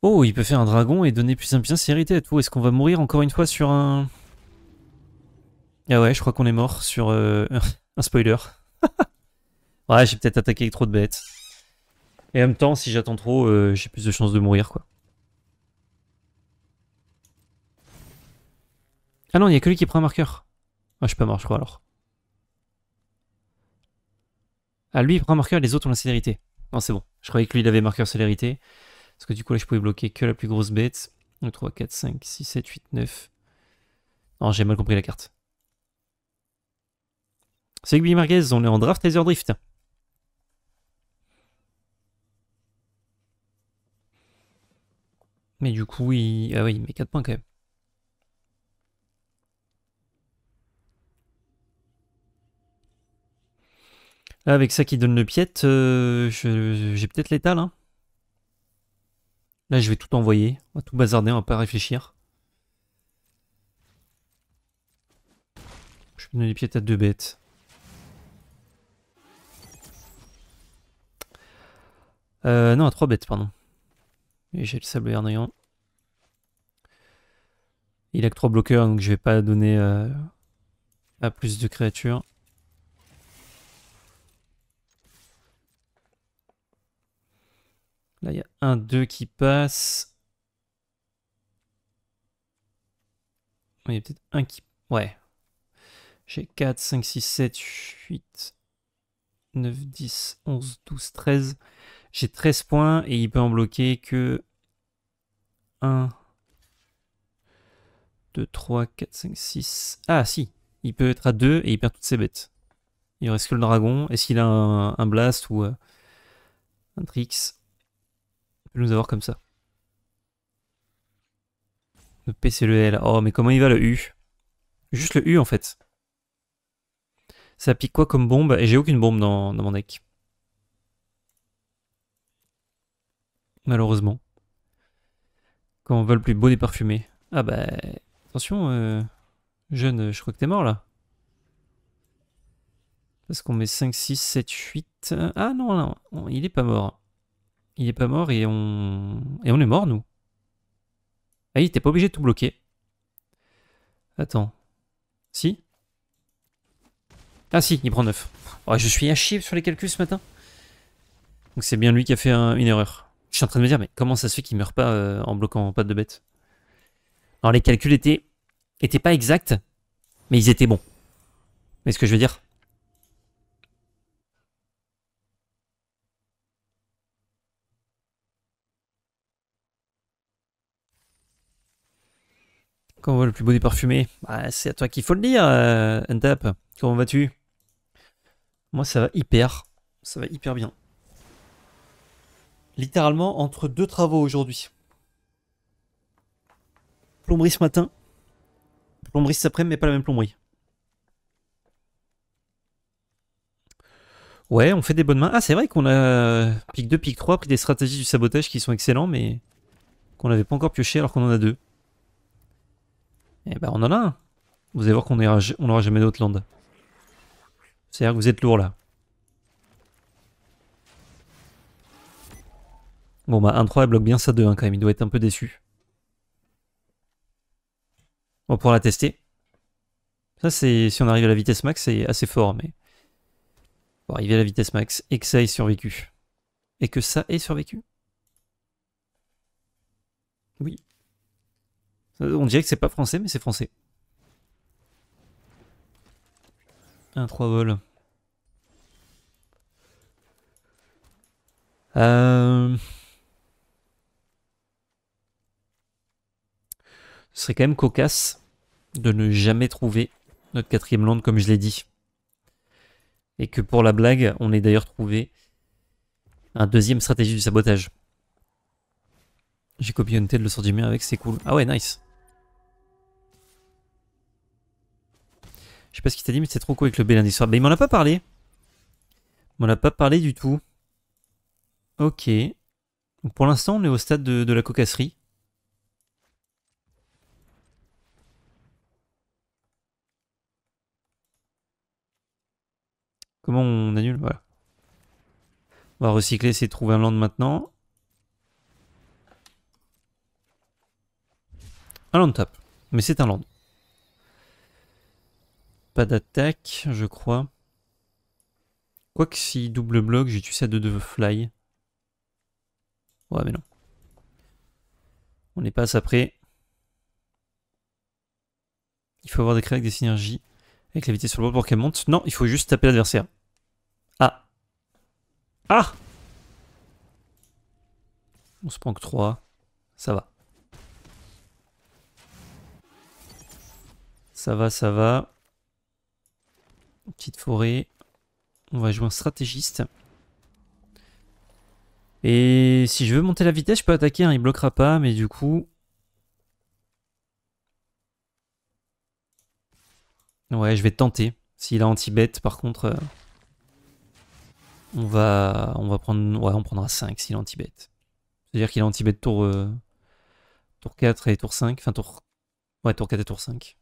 Oh, il peut faire un dragon et donner plus sincérité à tout. Est-ce qu'on va mourir encore une fois sur un... Ah ouais, je crois qu'on est mort sur un spoiler. Ouais, j'ai peut-être attaqué avec trop de bêtes. Et en même temps, si j'attends trop, j'ai plus de chances de mourir, quoi. Ah non, il y a que lui qui prend un marqueur. Ah, je suis pas mort, je crois, alors. Ah, lui, il prend un marqueur et les autres ont la célérité. Non, c'est bon. Je croyais que lui, il avait marqueur célérité. Parce que du coup, là, je pouvais bloquer que la plus grosse bête. 1, 3, 4, 5, 6, 7, 8, 9. Non, j'ai mal compris la carte. C'est Guy Marquez, on est en draft Laser Drift. Mais du coup, il... Ah oui, il met 4 points quand même. Là, avec ça qui donne le piète, j'ai peut-être l'étal. Hein. Là, je vais tout envoyer. On va tout bazarder, on va pas réfléchir. Je vais donner les piètes à 2 bêtes. Non, à 3 bêtes, pardon. Et j'ai le sable verdoyant. Il a que 3 bloqueurs, donc je vais pas donner à plus de créatures. Là, il y a 1, 2 qui passe. Il y a peut-être un qui... Ouais. J'ai 4, 5, 6, 7, 8, 9, 10, 11, 12, 13. J'ai 13 points et il peut en bloquer que 1, 2, 3, 4, 5, 6. Ah si, il peut être à 2 et il perd toutes ses bêtes. Il reste que le dragon. Est-ce qu'il a un blast ou un trix? Il peut nous avoir comme ça. Le P c'est le L. Oh mais comment il va le U? Juste le U en fait. Ça pique quoi comme bombe? Et j'ai aucune bombe dans mon deck. Malheureusement. Quand on vole plus beau des parfumés. Ah bah... Attention, jeune, je crois que t'es mort là. Parce qu'on met 5, 6, 7, 8... Ah non, non, il est pas mort. Il est pas mort et on est mort nous. Ah, il était pas obligé de tout bloquer. Attends. Si? Ah si, il prend 9. Oh, je suis à chier sur les calculs ce matin. Donc c'est bien lui qui a fait une erreur. Je suis en train de me dire, mais comment ça se fait qu'il meurt pas en bloquant pas de bête? Alors les calculs étaient pas exacts, mais ils étaient bons. Mais ce que je veux dire? Quand on voit le plus beau des parfumés, bah, c'est à toi qu'il faut le dire, Untap. Comment vas-tu? Moi ça va hyper. Ça va hyper bien. Littéralement entre 2 travaux aujourd'hui. Plomberie ce matin. Plomberie cet après-midi, mais pas la même plomberie. Ouais, on fait des bonnes mains. Ah, c'est vrai qu'on a pic 2, pic 3, pris des stratégies du sabotage qui sont excellents, mais qu'on n'avait pas encore pioché alors qu'on en a 2. Eh ben, on en a un. Vous allez voir qu'on n'aura jamais d'autres land. C'est-à-dire que vous êtes lourd là. Bon, bah, 1-3, elle bloque bien ça 2 quand même. Il doit être un peu déçu. On va pouvoir la tester. Ça, c'est si on arrive à la vitesse max, c'est assez fort, mais. Pour arriver à la vitesse max et que ça ait survécu. Et que ça ait survécu. Oui. On dirait que c'est pas français, mais c'est français. 1-3 vol. Ce serait quand même cocasse de ne jamais trouver notre 4ème land comme je l'ai dit. Et que pour la blague, on ait d'ailleurs trouvé un 2ème stratégie du sabotage. J'ai copié une tête de le sort du mien avec, c'est cool. Ah ouais, nice. Je sais pas ce qu'il t'a dit, mais c'est trop cool avec le B lundi soir. Bah, il m'en a pas parlé. Il m'en a pas parlé du tout. Ok. Donc pour l'instant, on est au stade de la cocasserie. Comment on annule? Voilà. On va recycler, essayer de trouver un land maintenant. Un land tap. Mais c'est un land. Pas d'attaque, je crois. Quoique si double bloc, j'ai tué ça de fly. Ouais, mais non. On n'est pas à ça près. Il faut avoir des créas avec des synergies. Avec la vitesse sur le board pour qu'elle monte. Non, il faut juste taper l'adversaire. Ah. Ah. On se prend que 3. Ça va. Ça va, ça va. Petite forêt. On va jouer un stratégiste. Et si je veux monter la vitesse, je peux attaquer, hein, il bloquera pas, mais du coup... Ouais, je vais tenter. S'il a anti-bet, par contre, on va prendre... Ouais, on prendra 5 s'il a anti-bet. C'est-à-dire qu'il a anti-bet tour 4 et tour 5. Enfin, tour... Ouais, tour 4 et tour 5.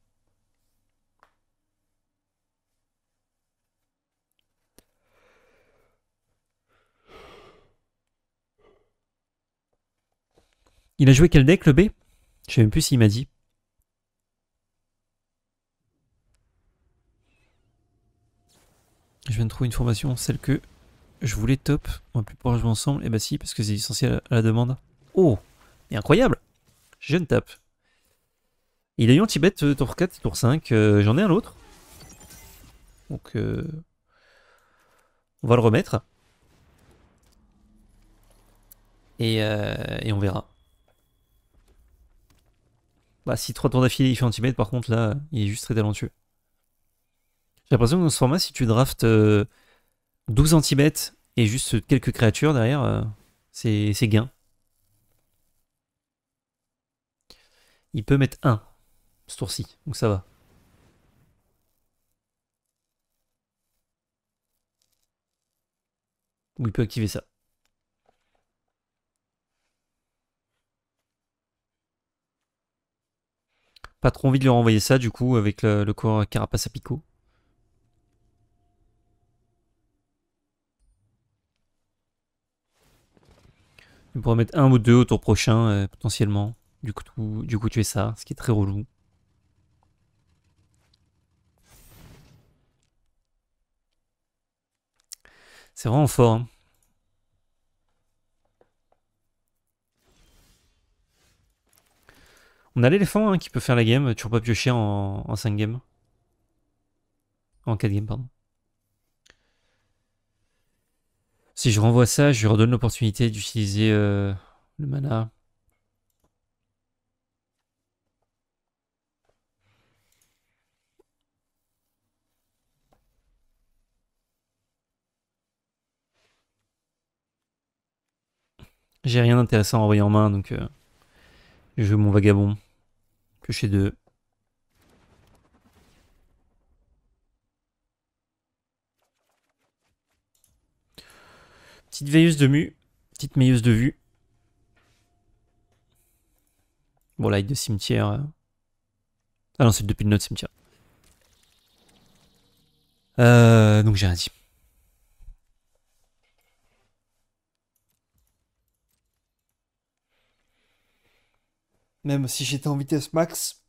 Il a joué quel deck, le B? Je sais même plus s'il m'a dit. Je viens de trouver une formation, celle que je voulais top. On va plus pouvoir jouer ensemble. Et bah si, parce que c'est essentiel à la demande. Oh, mais incroyable. Je ne tape. Il a eu anti-bet tour 4 et tour 5. J'en ai un autre. Donc, on va le remettre. Et on verra. Bah, si 3 tours d'affilée il fait anti-bet, par contre, là, il est juste très talentueux. J'ai l'impression que dans ce format, si tu draftes 12 anti-bet et juste quelques créatures derrière, c'est gain. Il peut mettre 1 ce tour-ci, donc ça va. Ou il peut activer ça. Pas trop envie de lui renvoyer ça, du coup, avec le corps carapace à picot. Il pourrait mettre 1 ou 2 au tour prochain, potentiellement. Du coup, tu fais ça, ce qui est très relou. C'est vraiment fort, hein. On a l'éléphant hein, qui peut faire la game, toujours pas piocher en 5 games. En 4 games, pardon. Si je renvoie ça, je lui redonne l'opportunité d'utiliser le mana. J'ai rien d'intéressant à envoyer en main, donc je joue mon vagabond. Piocher 2. Petite veilleuse de mu. Petite meilleuse de vue. Bon, light de cimetière. Ah non, c'est depuis le notre cimetière. Donc j'ai rien dit. Même si j'étais en vitesse max,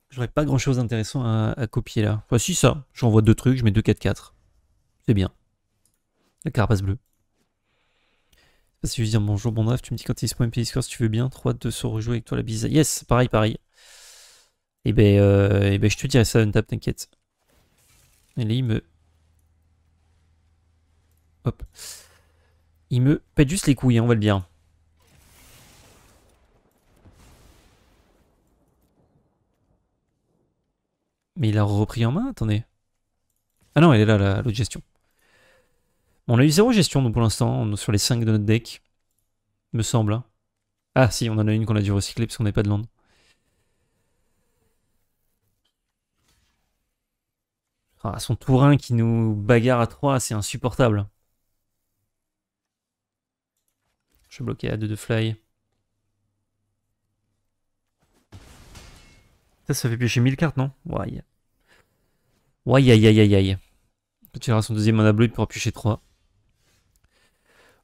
j'aurais pas grand chose d'intéressant à copier là. Enfin, si ça, j'envoie 2 trucs, je mets 2 4-4. C'est bien. La carapace bleue. Si je veux dire bonjour, bon draft, tu me dis quand tu es dispo MP Discord si tu veux bien. 3-2 se rejouer avec toi la bise. Yes, pareil, pareil. Et ben, je te dirai ça, Untap, t'inquiète. Et là, il me. Hop. Il me pète juste les couilles, hein, on va le dire. Mais il a repris en main, attendez. Ah non, elle est là, l'autre gestion. Bon, on a eu 0 gestion, donc pour l'instant, sur les 5 de notre deck. Me semble. Hein. Ah si, on en a une qu'on a dû recycler parce qu'on n'avait pas de land. Ah, son tourin qui nous bagarre à 3, c'est insupportable. Je suis bloqué à 2 de fly. Ça fait piocher 1000 cartes, non? Ouais. Ouais, aïe, aïe, aïe, aïe. Quand il aura son deuxième mana bleu, il pourra piocher 3.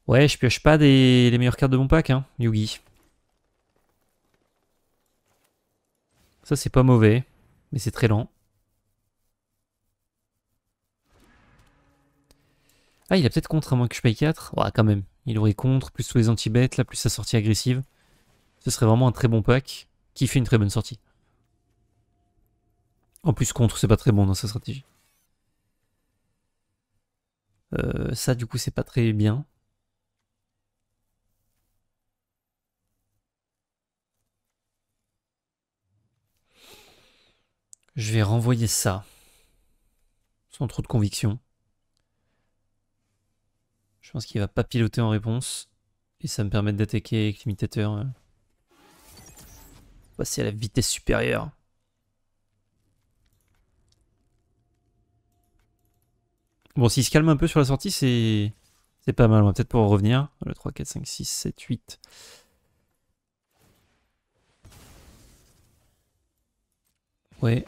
Ouais, je pioche pas les meilleures cartes de mon pack, hein, Yugi. Ça, c'est pas mauvais, mais c'est très lent. Ah, il a peut-être contre à moins que je paye 4. Ouais, quand même. Il aurait contre, plus tous les anti-bêtes, là, plus sa sortie agressive. Ce serait vraiment un très bon pack qui fait une très bonne sortie. En plus, contre, c'est pas très bon dans sa stratégie. Ça, du coup, c'est pas très bien. Je vais renvoyer ça. Sans trop de conviction. Je pense qu'il va pas piloter en réponse. Et ça me permet d'attaquer avec l'imitateur. Passer à la vitesse supérieure. Bon, s'il se calme un peu sur la sortie, c'est pas mal. On va peut-être pouvoir revenir. Le 3, 4, 5, 6, 7, 8. Ouais.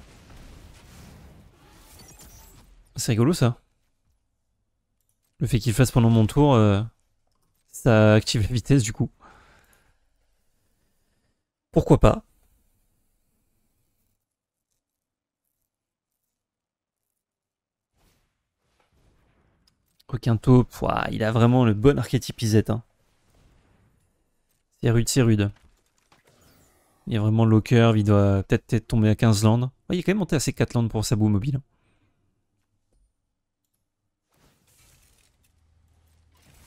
C'est rigolo ça. Le fait qu'il fasse pendant mon tour, ça active la vitesse du coup. Pourquoi pas? Aucun taupe, il a vraiment le bon archétype Izette. Hein. C'est rude, c'est rude. Il y a vraiment low curve, il doit peut-être tomber à 15 landes. Oh, il est quand même monté à ses 4 landes pour sa boue mobile.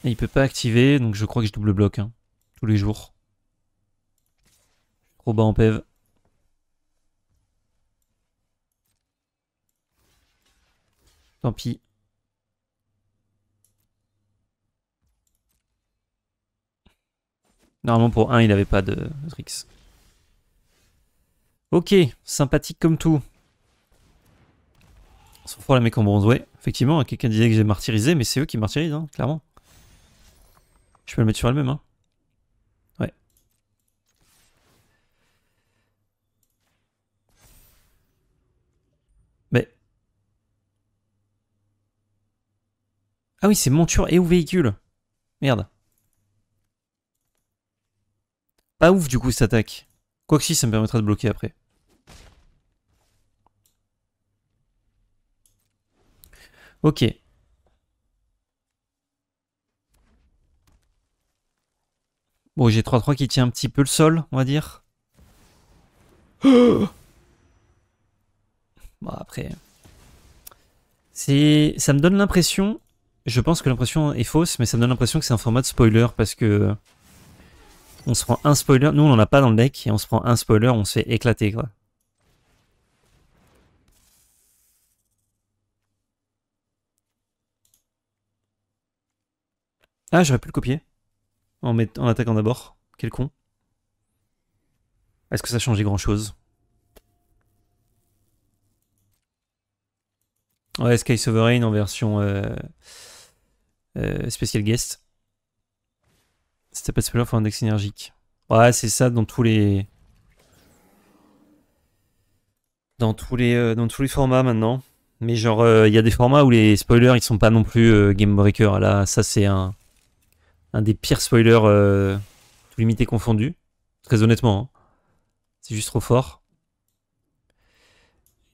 Et il peut pas activer, donc je crois que je double bloc hein, tous les jours. Trop bas en PEV. Tant pis. Normalement pour 1 il avait pas de tricks. Ok, sympathique comme tout. Ils sont forts les mecs en bronze, ouais. Effectivement, quelqu'un disait que j'ai martyrisé, mais c'est eux qui martyrisent, hein, clairement. Je peux le mettre sur elle-même, hein. Ouais. Mais... Ah oui, c'est monture et ou véhicule. Merde. Pas ouf du coup cette attaque. Quoique si, ça me permettra de bloquer après. Ok. Bon, j'ai 3-3 qui tient un petit peu le sol, on va dire. Bon, après... Ça me donne l'impression... Je pense que l'impression est fausse, mais ça me donne l'impression que c'est un format de spoiler, parce que... On se prend un spoiler, nous on en a pas dans le deck, et on se prend un spoiler, on se fait éclater, quoi. Ah, j'aurais pu le copier. En attaquant d'abord. Quel con. Est-ce que ça changeait grand-chose? Ouais, Sky Sovereign en version spécial guest. C'était pas de spoiler pour un index énergique. Ouais, c'est ça dans tous les... Dans tous les formats maintenant. Mais genre, il y a des formats où les spoilers, ils sont pas non plus game breaker. Là, ça c'est un des pires spoilers, tout limité confondu. Très honnêtement. Hein. C'est juste trop fort.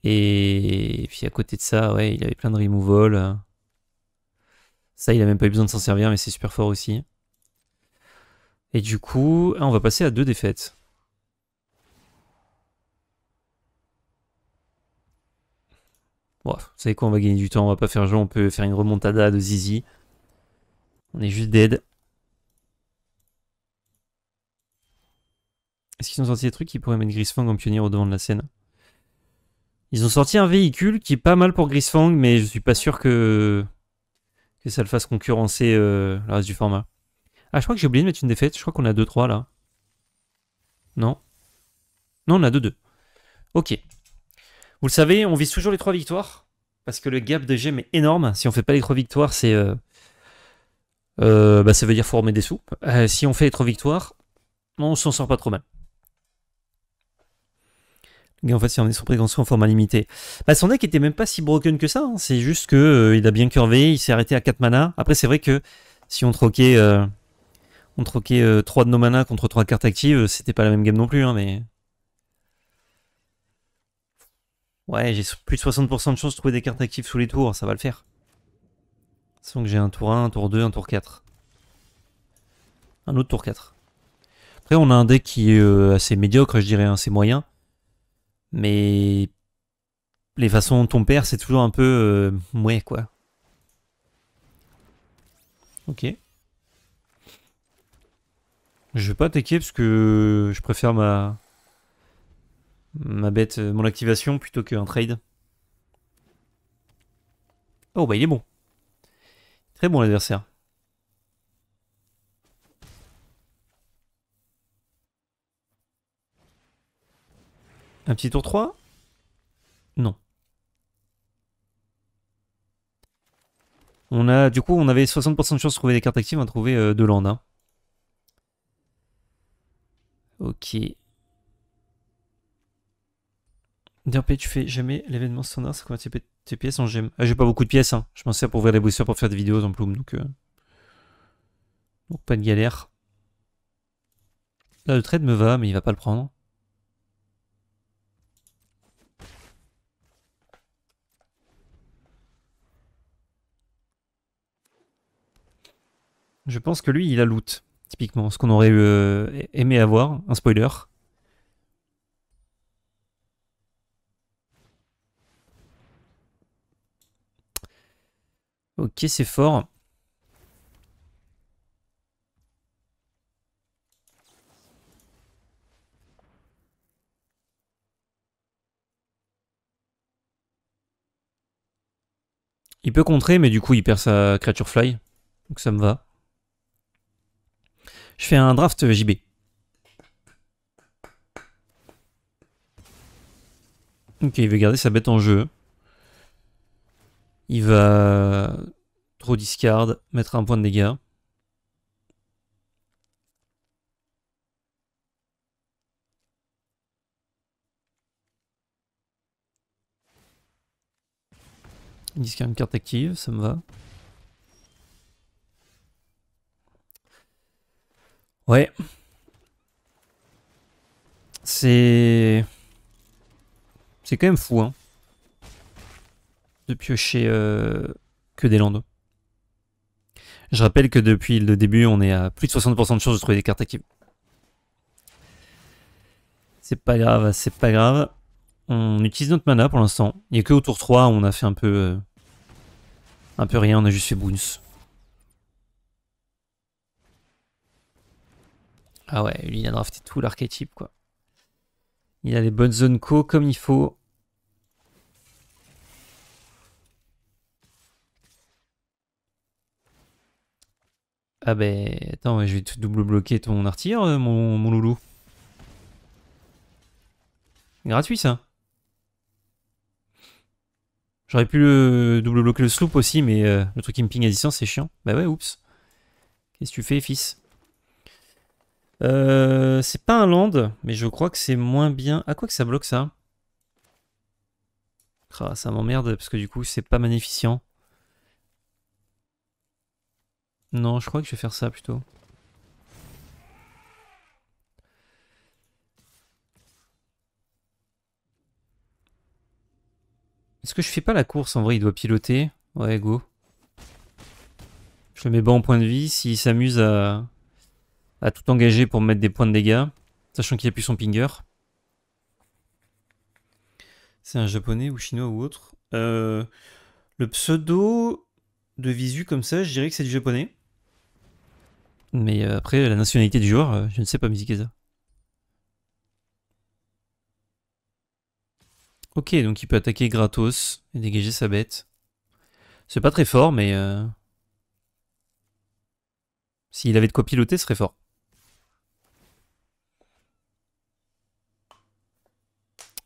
Et puis à côté de ça, ouais, il avait plein de removal. Ça, il a même pas eu besoin de s'en servir, mais c'est super fort aussi. Et du coup, on va passer à 2 défaites. Bon, vous savez quoi, on va gagner du temps, on va pas faire jeu, on peut faire une remontada de Zizi. On est juste dead. Est-ce qu'ils ont sorti des trucs qui pourraient mettre Grisfang en pionnier au devant de la scène? Ils ont sorti un véhicule qui est pas mal pour Grisfang, mais je suis pas sûr que ça le fasse concurrencer le reste du format. Ah, je crois que j'ai oublié de mettre une défaite. Je crois qu'on a 2-3 là. Non. Non, on a 2-2. Ok. Vous le savez, on vise toujours les 3 victoires. Parce que le gap de gemme est énorme. Si on fait pas les 3 victoires, c'est... bah, ça veut dire faut remettre des sous. Si on fait les 3 victoires, on s'en sort pas trop mal. Et en fait, si on est sur prévention en format limité. Bah, son deck était même pas si broken que ça. Hein. C'est juste que il a bien curvé, il s'est arrêté à 4 mana. Après, c'est vrai que si on troquait, 3 de nos mana contre 3 cartes actives, c'était pas la même game non plus. Hein, mais ouais, j'ai plus de 60% de chance de trouver des cartes actives sous les tours, ça va le faire. Sans que j'ai un tour 1, un tour 2, un tour 4. Un autre tour 4. Après, on a un deck qui est assez médiocre, je dirais, hein, c'est moyen. Mais les façons dont on perd, c'est toujours un peu mouais, quoi. Ok. Je vais pas attaquer parce que je préfère ma bête, mon activation plutôt qu'un trade. Oh bah il est bon. Très bon l'adversaire. Un petit tour 3 ? Non. Du coup, on avait 60% de chance de trouver des cartes actives, on a trouvé 2 landes. Hein. Ok. DRP, tu fais jamais l'événement standard, c'est combien tes pièces en gemme? Ah, j'ai pas beaucoup de pièces, hein. Je m'en sers pour ouvrir les boosters pour faire des vidéos en plume, donc pas de galère. Là, le trade me va, mais il va pas le prendre. Je pense que lui, il a loot, typiquement, ce qu'on aurait aimé avoir, un spoiler. Ok, c'est fort. Il peut contrer, mais du coup, il perd sa créature fly. Donc ça me va. Je fais un draft JB. Ok, il veut garder sa bête en jeu. Il va trop discard, mettre un point de dégâts. Il discard une carte active, ça me va. Ouais. C'est quand même fou, hein. De piocher que des landes. Je rappelle que depuis le début, on est à plus de 60% de chances de trouver des cartes actives. C'est pas grave, c'est pas grave. On utilise notre mana pour l'instant. Il n'y a que au tour 3 où on a fait un peu rien, on a juste fait boons. Ah ouais, lui il a drafté tout l'archétype quoi. Il a les bonnes zones co comme il faut. Ah ben, attends, je vais te double bloquer ton artilleur, mon loulou. Gratuit ça. J'aurais pu le double bloquer le sloop aussi, mais le truc qui me ping à distance c'est chiant. Bah ouais, oups. Qu'est-ce que tu fais, fils? C'est pas un land, mais je crois que c'est moins bien. Ah, quoi que ça bloque ça? Ah, ça m'emmerde parce que du coup c'est pas magnificent. Non, je crois que je vais faire ça plutôt. Est-ce que je fais pas la course? En vrai, il doit piloter. Ouais, go. Je le mets bas en point de vie. S'il s'amuse à tout engager pour me mettre des points de dégâts, sachant qu'il a plus son pinger. C'est un japonais ou chinois ou autre. Le pseudo de visu comme ça, je dirais que c'est du japonais. Mais après, la nationalité du joueur, je ne sais pas, Mizikeza. Ok, donc il peut attaquer gratos et dégager sa bête. C'est pas très fort, mais s'il avait de quoi piloter, ce serait fort.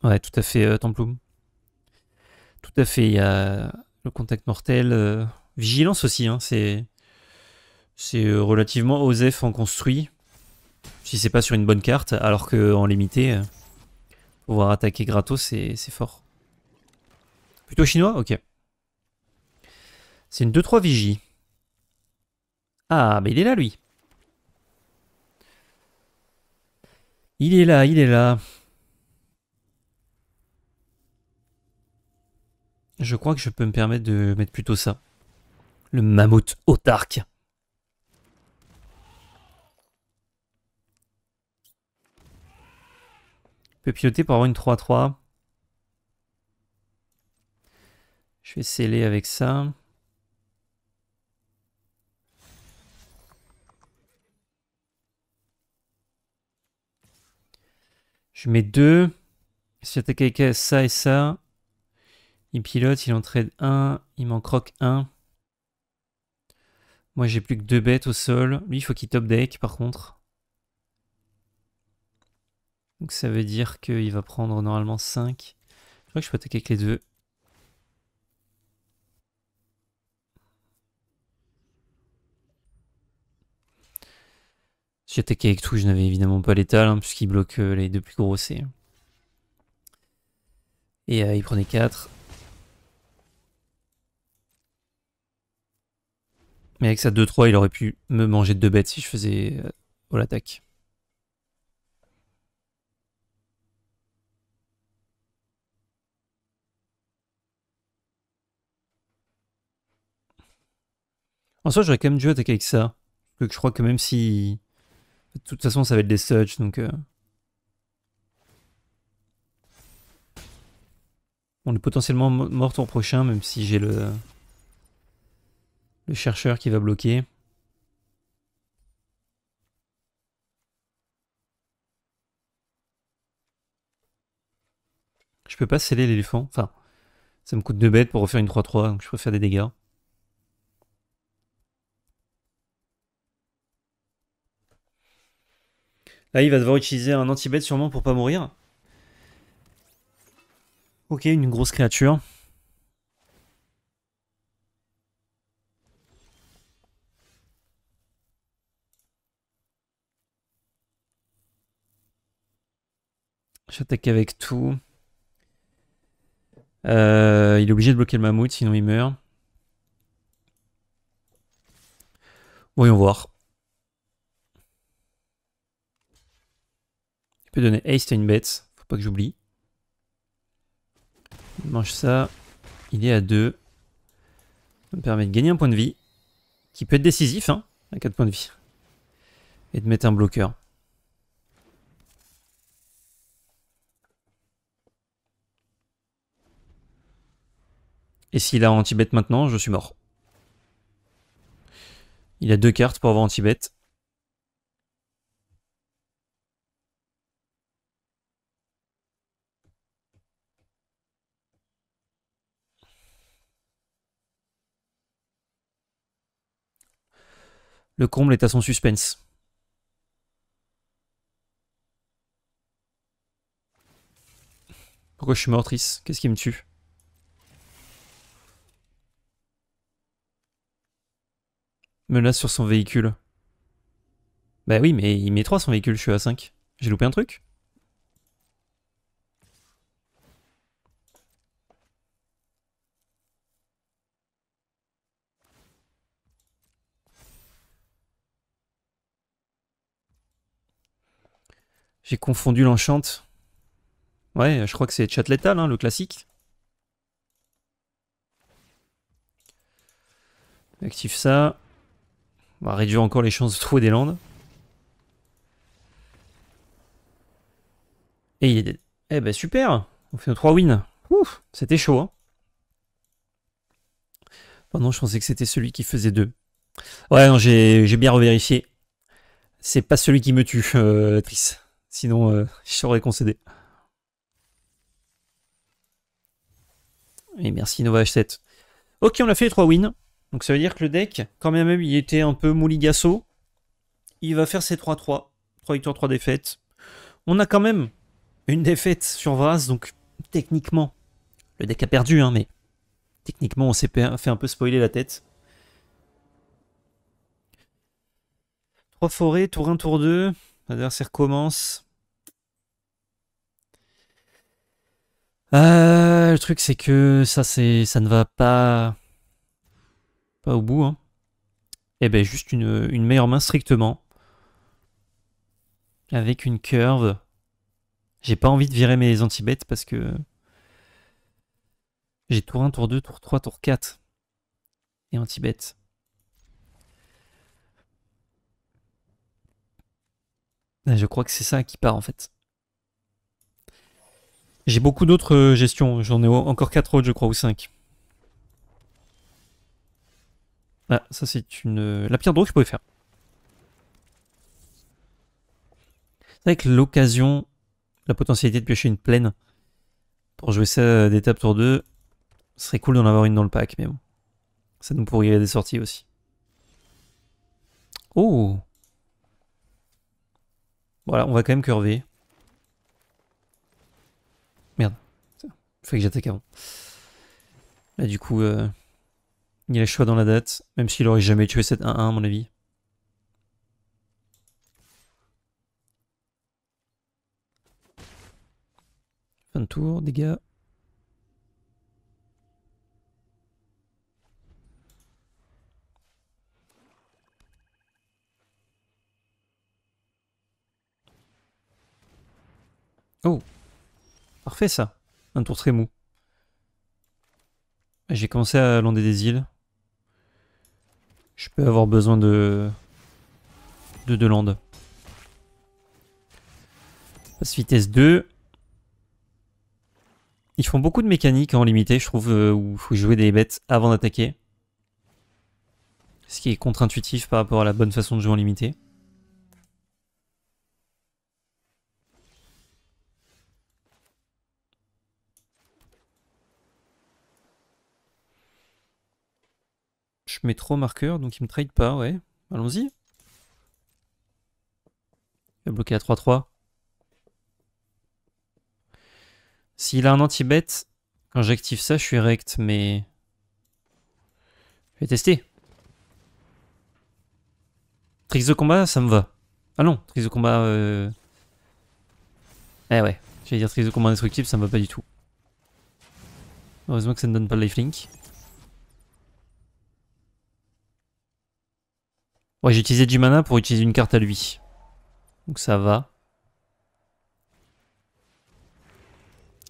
Ouais, tout à fait, Temploum. Tout à fait, il y a le contact mortel. Vigilance aussi, hein, c'est relativement osef en construit. Si c'est pas sur une bonne carte, alors qu'en limité, Pouvoir attaquer gratos, c'est fort. Plutôt chinois? Ok. C'est une 2-3 vigie. Ah, mais il est là, lui. Il est là, il est là. Je crois que je peux me permettre de mettre plutôt ça. Le mammouth autarque. Je peux piloter pour avoir une 3-3. Je vais sceller avec ça. Je mets 2. Si j'attaque avec ça et ça, il pilote, il en trade 1, il m'en croque 1. Moi j'ai plus que 2 bêtes au sol. Lui il faut qu'il top deck par contre. Donc ça veut dire qu'il va prendre normalement 5. Je crois que je peux attaquer avec les deux. Si j'attaquais avec tout, je n'avais évidemment pas l'étal, hein, puisqu'il bloque les deux plus gros C. Et il prenait 4. Mais avec sa 2-3, il aurait pu me manger de 2 bêtes si je faisais all attaque. En soi, j'aurais quand même dû attaquer avec ça. Parce que je crois que même si... De toute façon, ça va être des Such, donc... On est potentiellement mort tour prochain, même si j'ai le chercheur qui va bloquer. Je peux pas sceller l'éléphant. Enfin, ça me coûte 2 bêtes pour refaire une 3-3, donc je préfère des dégâts. Là, il va devoir utiliser un anti-bet sûrement pour pas mourir. Ok, une grosse créature. J'attaque avec tout. Il est obligé de bloquer le mammouth, sinon il meurt. Voyons voir. Il peut donner haste à une bête. Faut pas que j'oublie. Il mange ça. Il est à 2. Ça me permet de gagner un point de vie. Qui peut être décisif, hein, à 4 points de vie. Et de mettre un bloqueur. Et s'il a anti-bet maintenant, je suis mort. Il a 2 cartes pour avoir anti-bet. Le comble est à son suspense. Pourquoi je suis meurtrice? Qu'est-ce qui me tue? Menace sur son véhicule. Bah oui, mais il met 3 son véhicule, je suis à 5. J'ai loupé un truc? J'ai confondu l'enchant. Ouais, je crois que c'est chat létal, hein, le classique. Active ça. On va réduire encore les chances de trouver des landes. Et il est dead. Eh ben super. On fait nos 3 wins. Ouf, c'était chaud, hein. Pendant, je pensais que c'était celui qui faisait 2. Ouais, non, j'ai bien revérifié. C'est pas celui qui me tue, Triss. Sinon, je saurais concéder. Et merci Nova H7. Ok, on a fait les 3 wins. Donc ça veut dire que le deck, quand même il était un peu mouligasso, il va faire ses 3-3. 3 victoires, 3 défaites. On a quand même une défaite sur Vras, donc techniquement, le deck a perdu, hein, mais techniquement on s'est fait un peu spoiler la tête. 3 forêts, tour 1, tour 2. L'adversaire commence. Le truc c'est que ça ne va pas au bout. Hein. Et ben juste une meilleure main strictement. Avec une curve. J'ai pas envie de virer mes anti-bêtes parce que j'ai tour 1, tour 2, tour 3, tour 4. Et anti-bêtes. Je crois que c'est ça qui part en fait. J'ai beaucoup d'autres gestions. J'en ai encore 4 autres, je crois, ou 5. Ah, ça c'est la pire draw que je pouvais faire. C'est vrai que l'occasion, la potentialité de piocher une plaine pour jouer ça d'étape tour 2, ce serait cool d'en avoir une dans le pack, mais bon. Ça nous pourrirait des sorties aussi. Oh! Voilà, on va quand même curver. Merde. Il faut que j'attaque avant. Là, du coup, il a le choix dans la date, même s'il aurait jamais tué cette 1-1, à mon avis. Fin de tour, dégâts. Oh! Parfait ça. Un tour très mou. J'ai commencé à lander des îles. Je peux avoir besoin de 2 landes. Passe vitesse 2. Ils font beaucoup de mécaniques en limité, je trouve, où il faut jouer des bêtes avant d'attaquer. Ce qui est contre-intuitif par rapport à la bonne façon de jouer en limité. Je mets trop marqueur, donc il me trade pas, ouais. Allons-y. Il va bloquer à 3-3. S'il a un anti-bet, quand j'active ça, je suis rect, mais... Je vais tester. Tricks de combat, ça me va. Ah non, tricks de combat... Eh ouais, j'allais dire tricks de combat indestructible, ça me va pas du tout. Heureusement que ça ne donne pas le lifelink. Ouais, j'ai utilisé du mana pour utiliser une carte à lui. Donc ça va.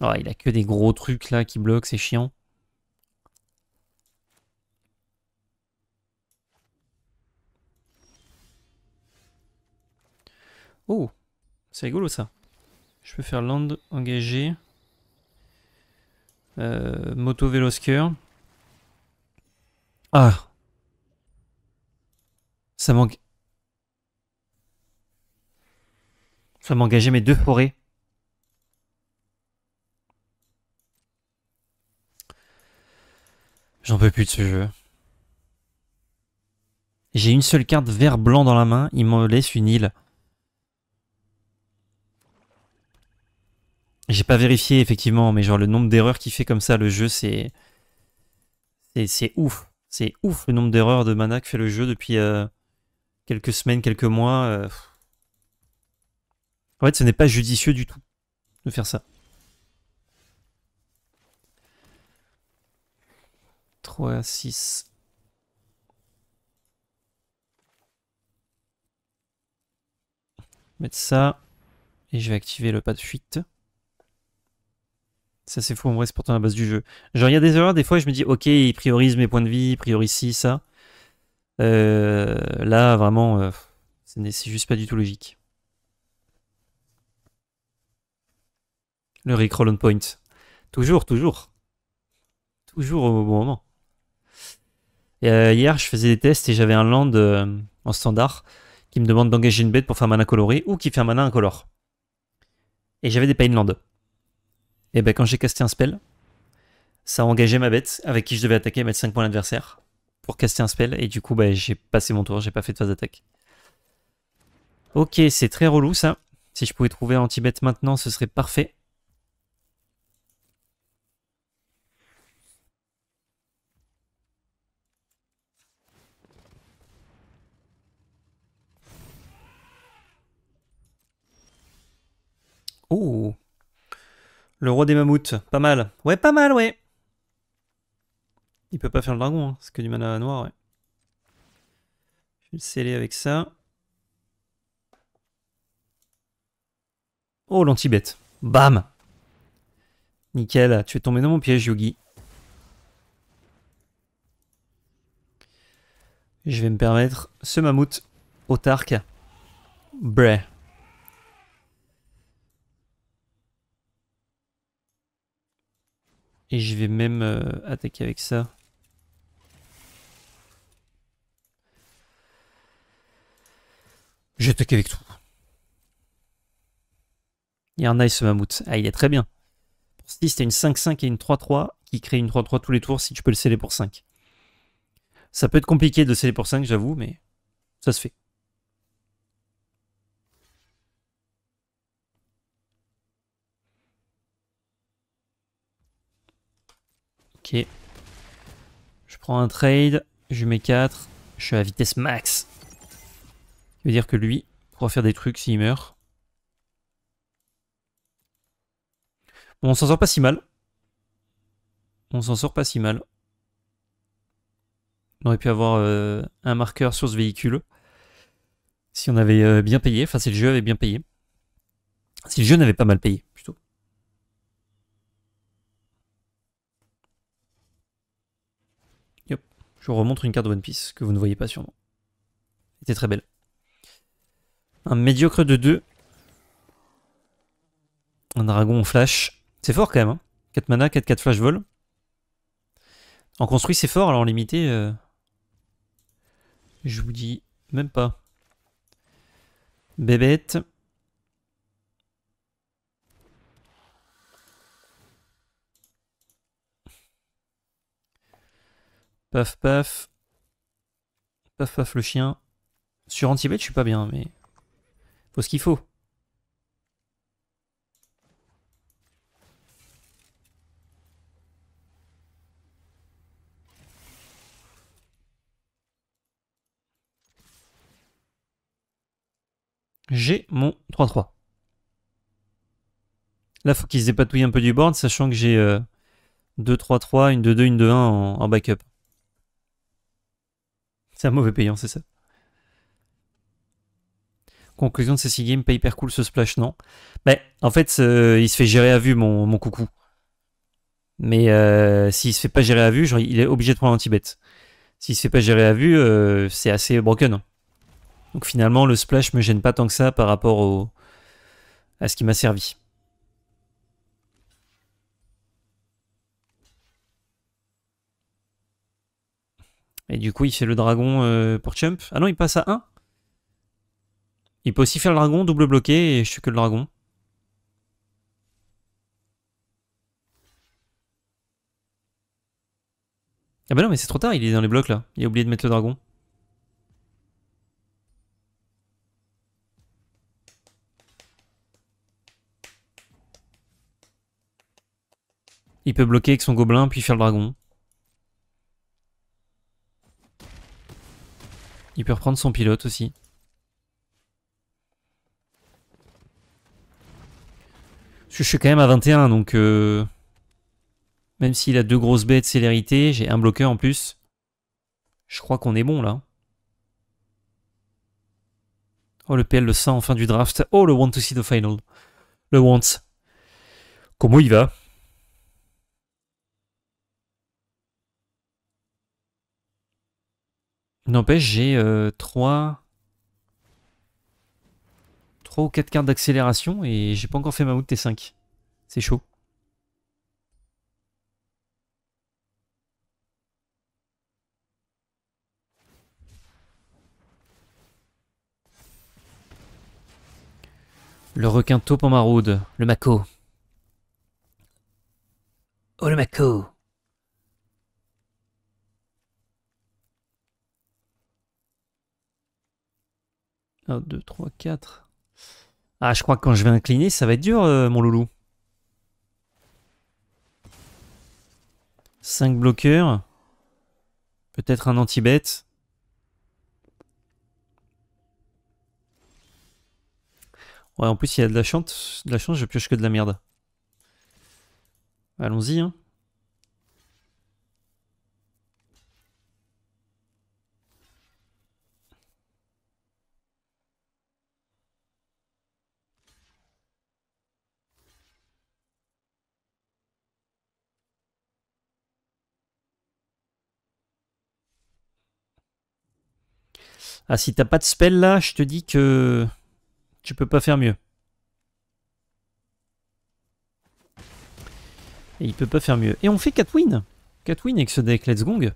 Oh, il a que des gros trucs là qui bloquent, c'est chiant. Oh, c'est rigolo ça. Je peux faire land engagé. Moto Vélosker. Ah, ça manque. Ça m'a engagé mes 2 forêts. J'en peux plus de ce jeu. J'ai une seule carte vert-blanc dans la main, il me laisse une île. J'ai pas vérifié effectivement, mais genre le nombre d'erreurs qu'il fait comme ça, le jeu, c'est ouf. C'est ouf le nombre d'erreurs de mana que fait le jeu depuis quelques semaines, quelques mois. En fait, ce n'est pas judicieux du tout de faire ça. 3, 6. Mettre ça. Et je vais activer le pas de fuite. Ça c'est fou en vrai, c'est pourtant la base du jeu. Genre il y a des erreurs, des fois je me dis ok, il priorise mes points de vie, il priorise ci, ça. Là vraiment, c'est juste pas du tout logique. Le Rickroll on point. Toujours, toujours. Toujours au bon moment. Et, hier je faisais des tests et j'avais un land en standard qui me demande d'engager une bête pour faire mana coloré ou qui fait un mana incolore. Et j'avais des pain land. Et ben quand j'ai casté un spell, ça a engagé ma bête avec qui je devais attaquer et mettre 5 points l'adversaire pour caster un spell. Et du coup, bah, j'ai passé mon tour, j'ai pas fait de phase d'attaque. Ok, c'est très relou ça. Si je pouvais trouver un anti-bet maintenant, ce serait parfait. Oh, Le roi des mammouths, pas mal. Ouais, pas mal, ouais. Il peut pas faire le dragon, hein. C'est que du mana noir, ouais. Je vais le sceller avec ça. Oh, l'anti-bête. Bam! Nickel, tu es tombé dans mon piège, Yogi. Je vais me permettre ce mammouth autarque. Breh. Et je vais même attaquer avec ça. Je vais attaquer avec tout. Il y a un nice mammouth. Ah, il est très bien. Pour 6, t'as une 5-5 et une 3-3 qui crée une 3-3 tous les tours si tu peux le sceller pour 5. Ça peut être compliqué de sceller pour 5, j'avoue, mais ça se fait. Ok. Je prends un trade, je mets 4, je suis à vitesse max. Ça veut dire que lui pourra faire des trucs s'il meurt. Bon, on s'en sort pas si mal. On s'en sort pas si mal. On aurait pu avoir un marqueur sur ce véhicule. Si on avait bien payé. Enfin, si le jeu avait bien payé. Si le jeu n'avait pas mal payé, plutôt. Yep. Je vous remontre une carte de One Piece que vous ne voyez pas sûrement. Elle était très belle. Un médiocre de 2. Un dragon en flash. C'est fort quand même. Hein. 4 mana, 4-4 flash vol. En construit, c'est fort. Alors en limité, je vous dis même pas. Bébête. Paf paf. Paf paf le chien. Sur anti-bet, je suis pas bien, mais faut ce qu'il faut. J'ai mon 3-3. Là, faut qu'ils se dépatouillent un peu du board, sachant que j'ai 2-3-3, une 2-2, une 2-1 en backup. C'est un mauvais payant, c'est ça. Conclusion de ces 6 games, pas hyper cool ce splash, non. Bah, en fait, il se fait gérer à vue, mon coucou. Mais s'il se fait pas gérer à vue, genre, il est obligé de prendre l'anti-bet. S'il se fait pas gérer à vue, c'est assez broken. Donc finalement, le splash me gêne pas tant que ça par rapport à ce qui m'a servi. Et du coup, il fait le dragon pour Chump. Ah non, il passe à 1. Il peut aussi faire le dragon, double bloqué, et je suis que le dragon. Ah bah non, mais c'est trop tard, il est dans les blocs là. Il a oublié de mettre le dragon. Il peut bloquer avec son gobelin, puis faire le dragon. Il peut reprendre son pilote aussi. Je suis quand même à 21, donc... même s'il a 2 grosses bêtes, célérité, j'ai un bloqueur en plus. Je crois qu'on est bon là. Oh, le PL, le 100 en fin du draft. Oh, le want to see the final. Le want. Comment il va? N'empêche, j'ai 3 ou 4 cartes d'accélération et j'ai pas encore fait ma route T5. C'est chaud. Le requin taupe en maraude. Le Mako. Oh, le Mako. 1, 2, 3, 4. Ah, je crois que quand je vais incliner, ça va être dur, mon loulou. 5 bloqueurs. Peut-être un anti-bet. Ouais, en plus, il y a de la chance, je pioche que de la merde. Allons-y, hein. Ah, si t'as pas de spell là, je te dis que tu peux pas faire mieux. Et il peut pas faire mieux. Et on fait 4 wins. 4 wins avec ce deck Let's Gong.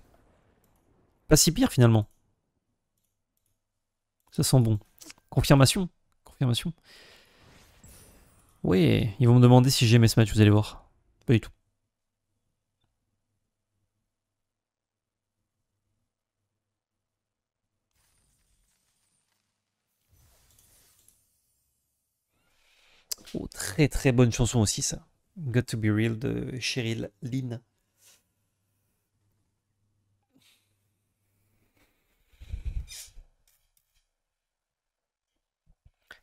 Pas si pire finalement. Ça sent bon. Confirmation. Confirmation. Ouais, ils vont me demander si j'aimais ce match, vous allez voir. Pas du tout. Oh, très très bonne chanson aussi ça. Got to be real de Cheryl Lynn.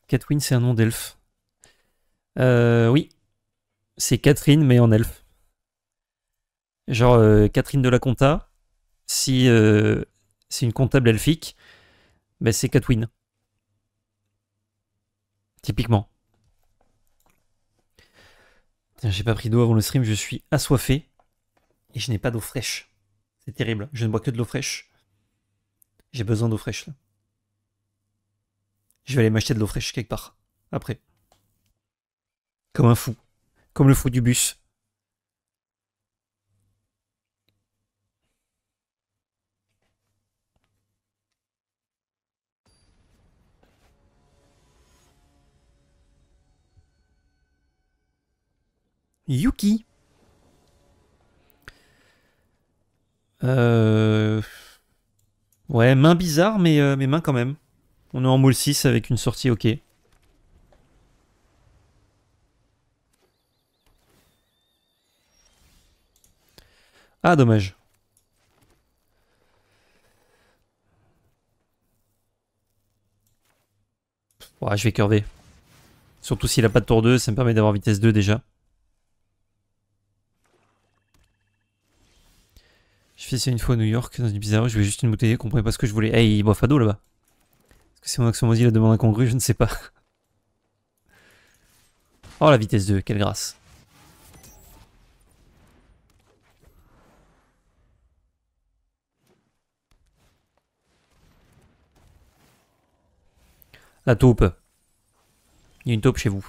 Catwin, c'est un nom d'elfe. Oui. C'est Catherine, mais en elfe. Genre Catherine de la Compta. Si c'est une comptable elfique, ben c'est Catwin. Typiquement. J'ai pas pris d'eau avant le stream, je suis assoiffé. Et je n'ai pas d'eau fraîche. C'est terrible. Je ne bois que de l'eau fraîche. J'ai besoin d'eau fraîche là. Je vais aller m'acheter de l'eau fraîche quelque part. Après. Comme un fou. Comme le fou du bus. Yuki. Ouais, main bizarre, mais main quand même. On est en moule 6 avec une sortie ok. Ah, dommage. Ouais, je vais curver. Surtout s'il a pas de tour 2, ça me permet d'avoir vitesse 2 déjà. Je fais ça une fois à New York, dans une pizzeria, je voulais juste une bouteille, je comprenais pas ce que je voulais. Hey, il boit fado là-bas. Est-ce que c'est mon accent moisi la demande incongrue? Je ne sais pas. Oh, la vitesse 2, quelle grâce. La taupe. Il y a une taupe chez vous.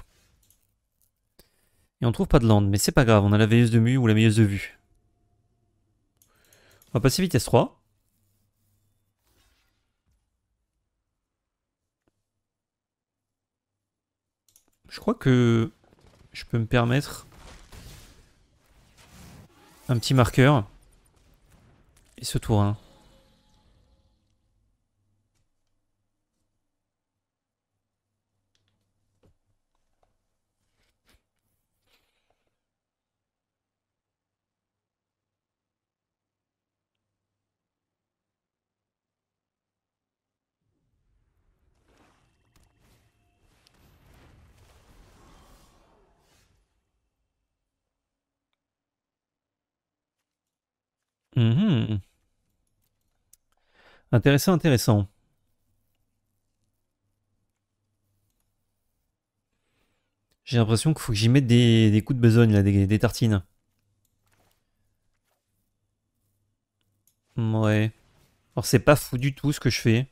Et on trouve pas de land, mais c'est pas grave, on a la veilleuse de mu ou la veilleuse de vue. On va passer vitesse 3. Je crois que je peux me permettre un petit marqueur. Et ce tour 1. Intéressant, intéressant. J'ai l'impression qu'il faut que j'y mette des coups de besogne, là, des tartines. Ouais. Alors c'est pas fou du tout ce que je fais.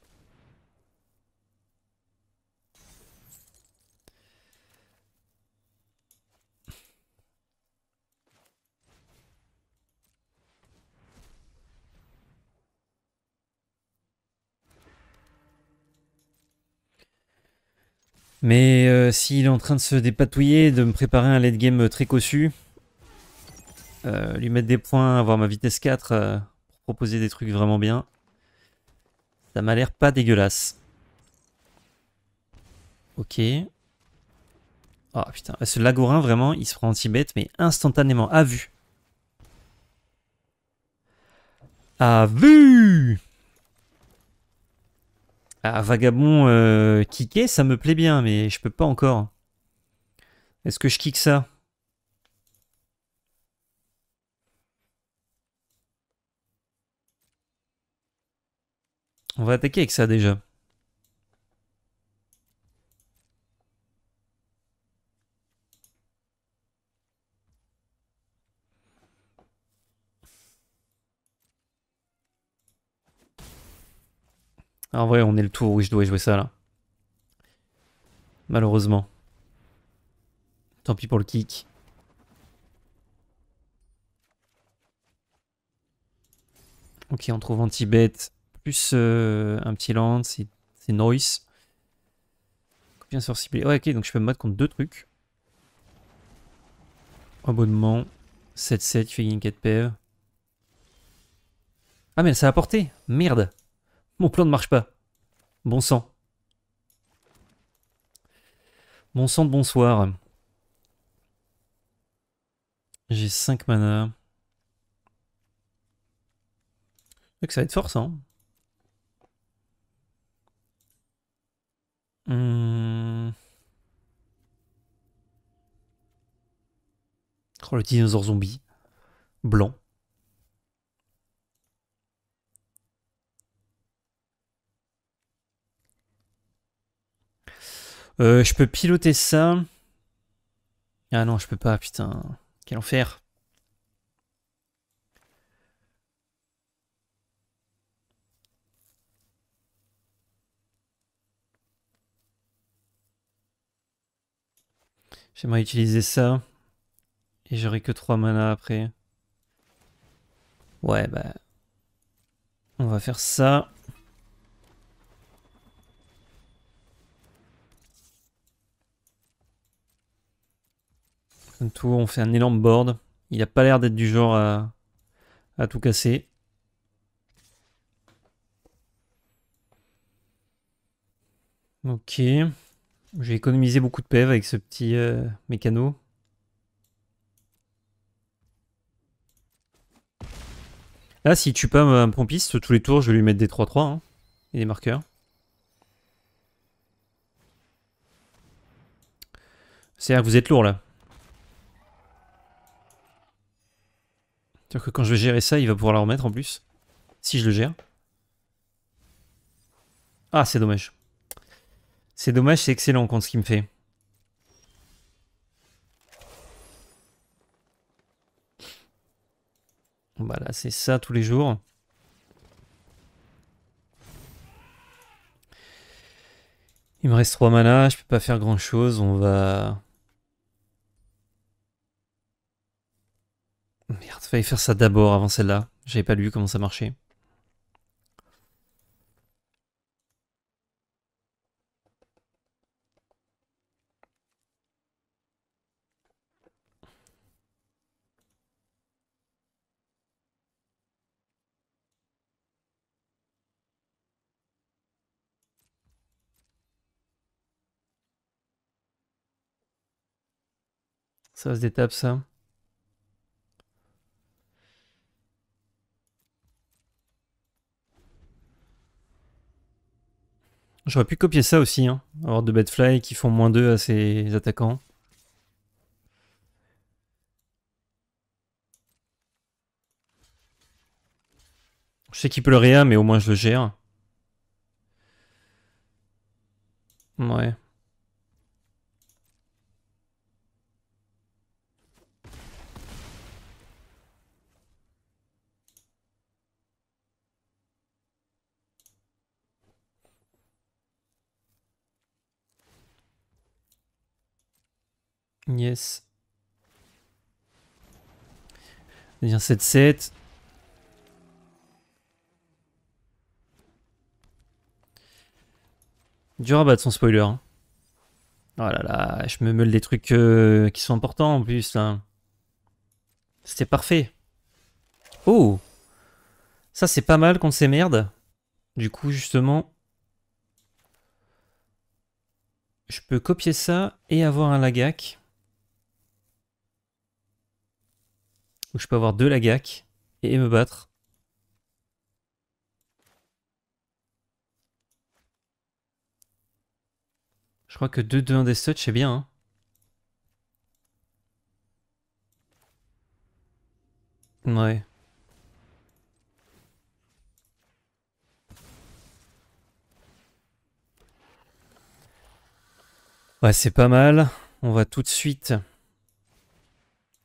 Mais s'il est en train de se dépatouiller, de me préparer un late game très cossu, lui mettre des points, avoir ma vitesse 4 pour proposer des trucs vraiment bien, ça m'a l'air pas dégueulasse. Ok. Oh putain, ce Lagorin vraiment, il se prend anti-bête, mais instantanément, à vue. À vue. Ah, Vagabond kické, ça me plaît bien, mais je peux pas encore. Est-ce que je kick ça? On va attaquer avec ça déjà. En vrai, on est le tour où je dois jouer ça là. Malheureusement. Tant pis pour le kick. Ok, on trouve anti-bet. Plus un petit land, c'est noise. Bien sûr ciblé. Ouais, ok, donc je peux me battre contre deux trucs. Abonnement. 7-7, il fait gagner 4 PV. Ah, mais ça a porté. Merde. Mon plan ne marche pas. Bon sang. Bon sang de bonsoir. J'ai 5 mana. Que ça va être fort ça. Hein. Oh, le dinosaure zombie. Blanc. Je peux piloter ça. Ah non, je peux pas, putain. Quel enfer. J'aimerais utiliser ça. Et j'aurai que 3 mana après. Ouais, bah. On va faire ça. Comme tout, on fait un énorme board. Il a pas l'air d'être du genre à tout casser. Ok. J'ai économisé beaucoup de PV avec ce petit mécano. Là, s'il tue pas un pompiste, tous les tours, je vais lui mettre des 3-3 hein, et des marqueurs. C'est-à-dire que vous êtes lourd là. C'est-à-dire que quand je vais gérer ça, il va pouvoir la remettre en plus. Si je le gère. Ah, c'est dommage. C'est dommage, c'est excellent contre ce qu'il me fait. Bah là, c'est ça tous les jours. Il me reste 3 mana, je peux pas faire grand chose. On va. Merde, fallait faire ça d'abord avant celle-là. J'avais pas lu comment ça marchait. Ça se détape ça. J'aurais pu copier ça aussi, hein. Avoir deux Bedfly qui font -2 à ses attaquants. Je sais qu'il peut le réa, mais au moins je le gère. Ouais. Yes. Il devient 7-7. Dur à battre son spoiler. Hein. Oh là là, je me meule des trucs qui sont importants en plus là. C'était parfait. Oh! Ça c'est pas mal contre ces merdes. Du coup justement, je peux copier ça et avoir un lagac. Ou je peux avoir deux lagacs et me battre. Je crois que 2-2-1 des touch c'est bien. Hein. Ouais. Ouais, c'est pas mal. On va tout de suite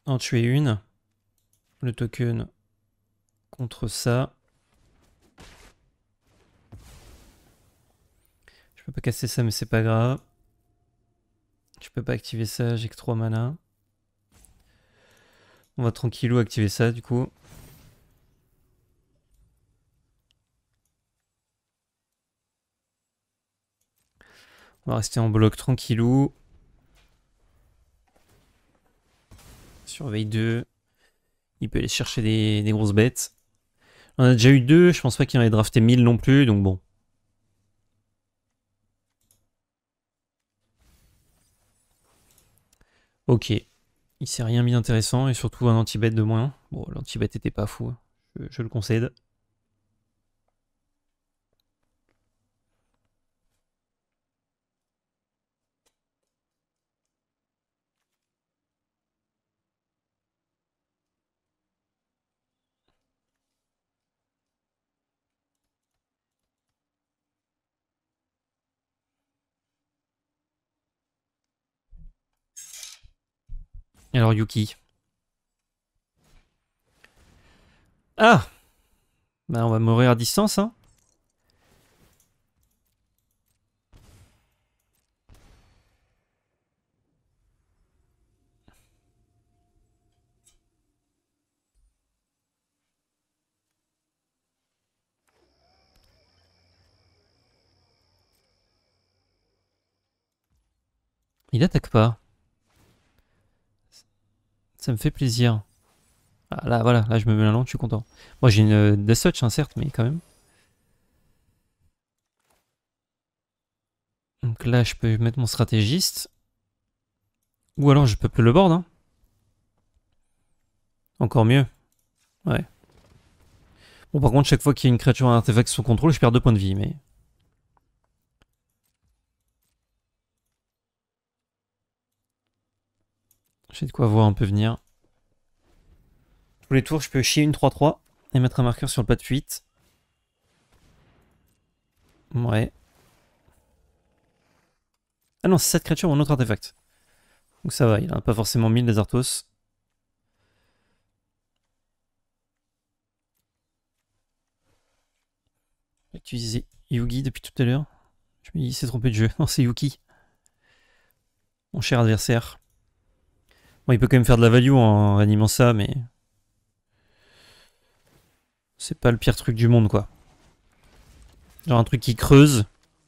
en tuer une. Le token contre ça. Je peux pas casser ça, mais c'est pas grave. Je peux pas activer ça, j'ai que 3 mana. On va tranquillou activer ça du coup. On va rester en bloc tranquillou. Surveille 2. Il peut aller chercher des grosses bêtes. On a déjà eu 2, je pense pas qu'il en ait drafté 1000 non plus, donc bon. Ok. Il s'est rien mis d'intéressant et surtout un anti-bet de moins. Bon, l'anti-bet était pas fou, je le concède. Alors Yuki. Ah, bah on va mourir à distance, hein. Il attaque pas. Ça me fait plaisir. Ah, là, voilà, là je me mets la langue, je suis content. Moi j'ai une Death Touch, hein, certes, mais quand même. Donc là, je peux mettre mon stratégiste. Ou alors je peux le board, hein. Encore mieux. Ouais. Bon, par contre, chaque fois qu'il y a une créature à artefact sous contrôle, je perds 2 points de vie, mais... J'ai de quoi voir un peu venir. Tous les tours, je peux chier une 3-3 et mettre un marqueur sur le pas de fuite. Ouais. Ah non, c'est cette créature ou un autre artefact. Donc ça va, il a pas forcément 1000 des Arthos. J'ai utilisé Yugi depuis tout à l'heure. Je me dis, il s'est trompé de jeu. Non, c'est Yuki. Mon cher adversaire. Bon, il peut quand même faire de la value en animant ça, mais... C'est pas le pire truc du monde, quoi. Genre un truc qui creuse,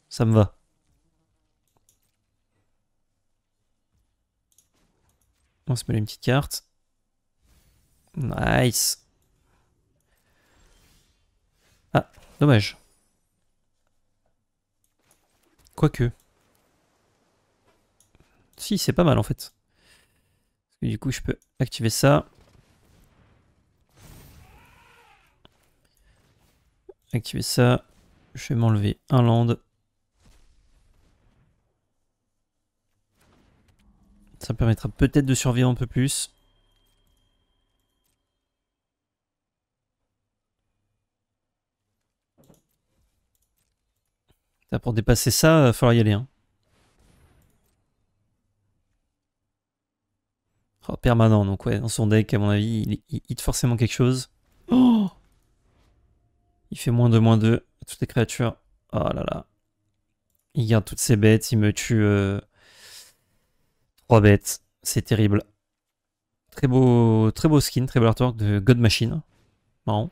ça me va. On se met une petite carte. Nice. Ah, dommage. Quoique. Si, c'est pas mal en fait. Parce que du coup, je peux activer ça. Activer ça. Je vais m'enlever un land. Ça permettra peut-être de survivre un peu plus. Pour dépasser ça, il va falloir y aller. Hein. Oh, permanent, donc ouais, dans son deck, à mon avis, il hit forcément quelque chose. Oh, il fait -2/-2 à toutes les créatures. Oh là là. Il garde toutes ses bêtes, il me tue 3 bêtes. C'est terrible. Très beau skin, très beau artwork de God Machine. Marrant.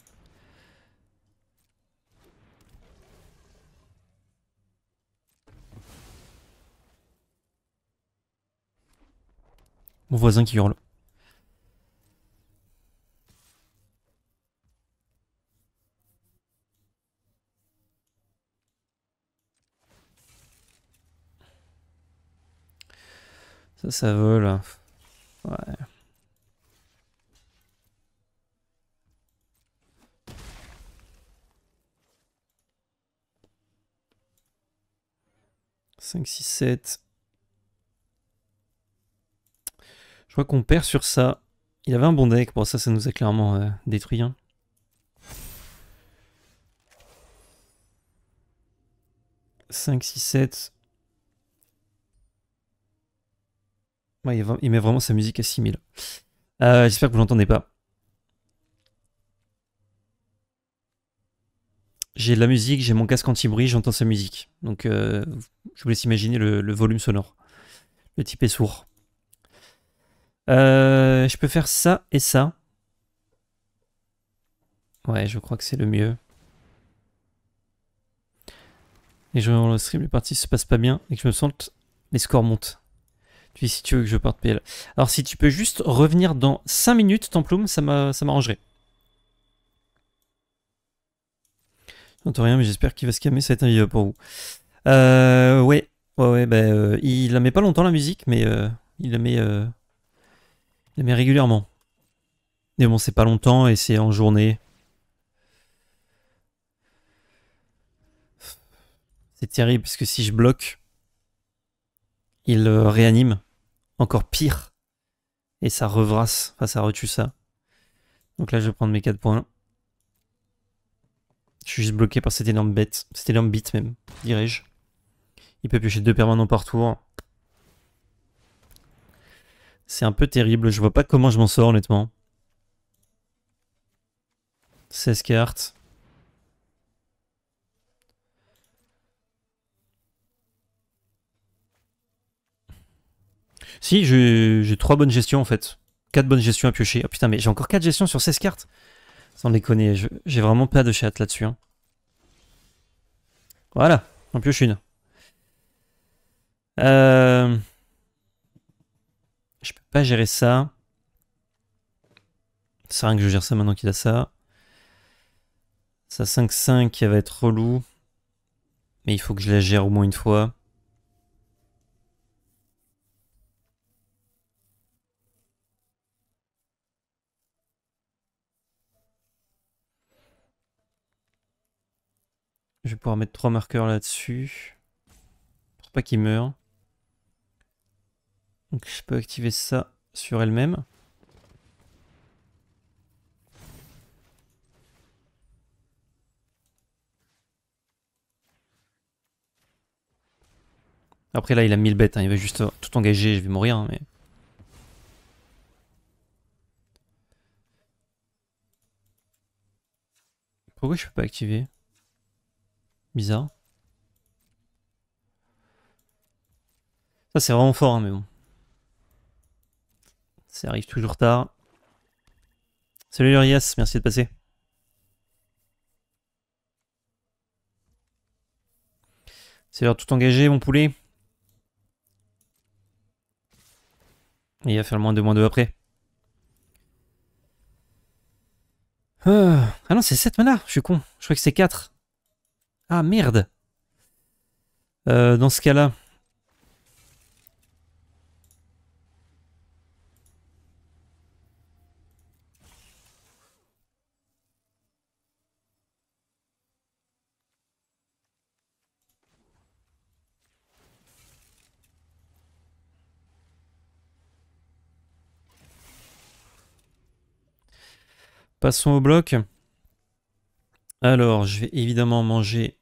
Mon voisin qui hurle. Ça vole. Ouais. Cinq, 6, 7. Je crois qu'on perd sur ça. Il avait un bon deck. Bon, ça nous a clairement détruit. Hein. « 5, 6, 7. Ouais, il met vraiment sa musique à 6000. J'espère que vous l'entendez pas. J'ai de la musique, j'ai mon casque anti-bruit, j'entends sa musique. Donc je vous laisse imaginer le volume sonore. Le type est sourd. Je peux faire ça et ça. Ouais, je crois que c'est le mieux. Et je dans le stream, les parties se passent pas bien et que je me sente les scores montent. Tu dis si tu veux que je parte PL. Alors si tu peux juste revenir dans 5 minutes, Temploum, ça m'arrangerait. J'entends rien, mais j'espère qu'il va se calmer, ça va être un vidéo pour vous. Ouais, bah, il la met pas longtemps la musique, mais il la met régulièrement. Mais bon, c'est pas longtemps et c'est en journée. C'est terrible parce que si je bloque, il réanime. Encore pire. Et ça revrasse. Enfin, ça retue ça. Donc là, je vais prendre mes 4 points. Je suis juste bloqué par cette énorme bête. Cette énorme bite même, dirais-je. Il peut piocher 2 permanents par tour. C'est un peu terrible. Je vois pas comment je m'en sors, honnêtement. 16 cartes. Si, j'ai 3 bonnes gestions en fait. 4 bonnes gestions à piocher. Oh putain, mais j'ai encore 4 gestions sur 16 cartes. Sans déconner, j'ai vraiment pas de chat là-dessus. Hein. Voilà, on pioche une. Je peux pas gérer ça. C'est rien que je gère ça maintenant qu'il a ça. Ça 5-5, elle va être relou. Mais il faut que je la gère au moins une fois. Je vais pouvoir mettre 3 marqueurs là-dessus. Pour pas qu'il meure. Donc je peux activer ça sur elle-même. Après là il a 1000 bêtes, hein. Il va juste tout engager, je vais mourir. Hein, mais... Pourquoi je peux pas activer? Bizarre. Ça c'est vraiment fort, hein, mais bon. Ça arrive toujours tard. Salut Lurias, merci de passer. C'est l'heure de tout engager, mon poulet. Et il va faire le -2/-2 après. Ah non, c'est 7 mana, je suis con. Je crois que c'est 4. Ah merde. Dans ce cas-là. Passons au bloc. Alors, je vais évidemment manger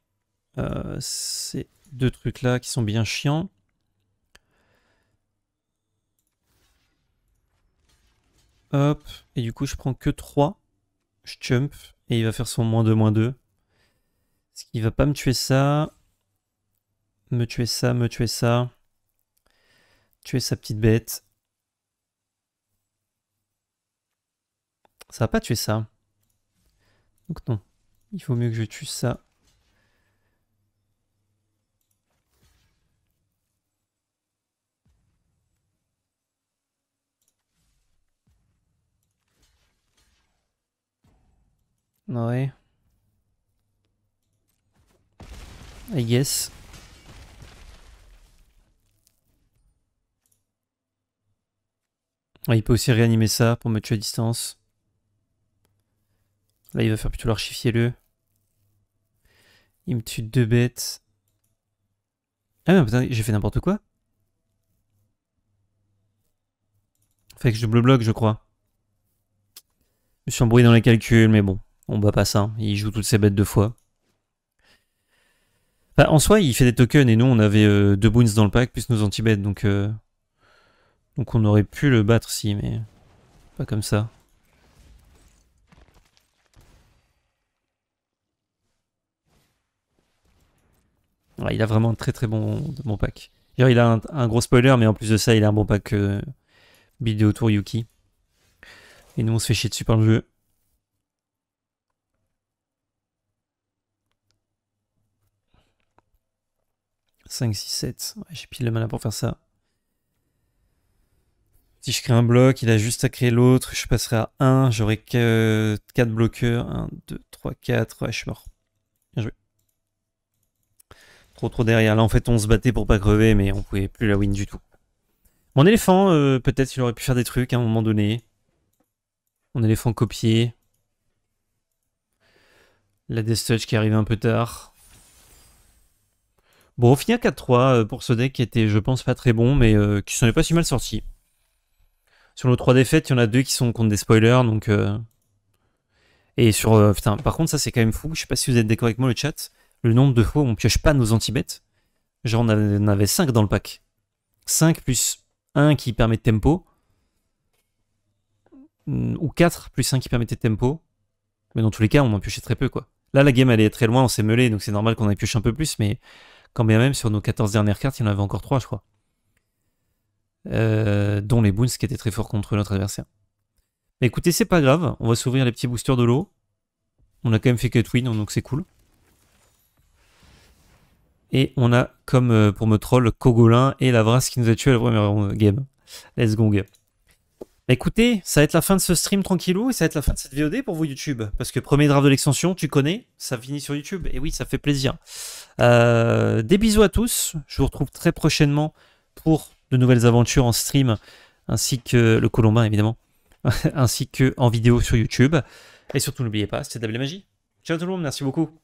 ces 2 trucs-là qui sont bien chiants. Hop. Et du coup, je prends que 3. Je jump. Et il va faire son -2/-2. Est-ce qu'il va pas me tuer ça? Me tuer ça, me tuer ça. Tuer sa petite bête. Ça va pas tuer ça. Donc non. Il faut mieux que je tue ça. Ouais. I guess. Ouais, il peut aussi réanimer ça pour me tuer à distance. Là, il va faire plutôt l'archifier-le. Il me tue 2 bêtes. Ah non, putain, j'ai fait n'importe quoi. Fait que je double bloc, je crois. Je me suis embrouillé dans les calculs, mais bon, on bat pas ça. Hein. Il joue toutes ses bêtes 2 fois. Bah, en soi, il fait des tokens et nous, on avait 2 boons dans le pack plus nos anti-bêtes, donc Donc on aurait pu le battre si, mais pas comme ça. Ouais, il a vraiment un très très bon pack. Genre, il a un gros spoiler, mais en plus de ça, il a un bon pack buildé autour Yuki. Et nous, on se fait chier dessus par le jeu. 5, 6, 7. Ouais, j'ai pile le mana pour faire ça. Si je crée un bloc, il a juste à créer l'autre. Je passerai à 1. J'aurai que 4 bloqueurs. 1, 2, 3, 4. Ouais, je suis mort. Bien joué. Trop derrière. Là, en fait, on se battait pour pas crever, mais on pouvait plus la win du tout. Mon éléphant, peut-être il aurait pu faire des trucs à un moment donné. Mon éléphant copié. La Death Touch qui arrive un peu tard. Bon, on finit à 4-3 pour ce deck qui était, je pense, pas très bon, mais qui s'en est pas si mal sorti. Sur nos 3 défaites, il y en a 2 qui sont contre des spoilers, donc... Et sur... putain, par contre, ça c'est quand même fou. Je sais pas si vous êtes d'accord avec moi, le chat. Le nombre de fois où on pioche pas nos anti-bêtes. Genre, on en avait 5 dans le pack. 5 plus 1 qui permet de tempo. Ou 4 plus 1 qui permettait de tempo. Mais dans tous les cas, on en piochait très peu, quoi. Là, la game, elle est très loin, on s'est meulé, donc c'est normal qu'on ait pioché un peu plus, mais quand bien même, sur nos 14 dernières cartes, il y en avait encore 3, je crois. Dont les boons qui étaient très forts contre notre adversaire. Mais écoutez, c'est pas grave, on va s'ouvrir les petits boosters de l'eau. On a quand même fait cut win, donc c'est cool. Et on a, comme pour me troll, Kogolin et Lavras qui nous a tué à la première game. Let's go. Bah écoutez, ça va être la fin de ce stream tranquillou et ça va être la fin de cette VOD pour vous YouTube. Parce que premier draft de l'extension, tu connais, ça finit sur YouTube. Et oui, ça fait plaisir. Des bisous à tous. Je vous retrouve très prochainement pour de nouvelles aventures en stream, ainsi que le Colombin évidemment, ainsi que en vidéo sur YouTube. Et surtout n'oubliez pas, c'était de la Magie. Ciao tout le monde, merci beaucoup.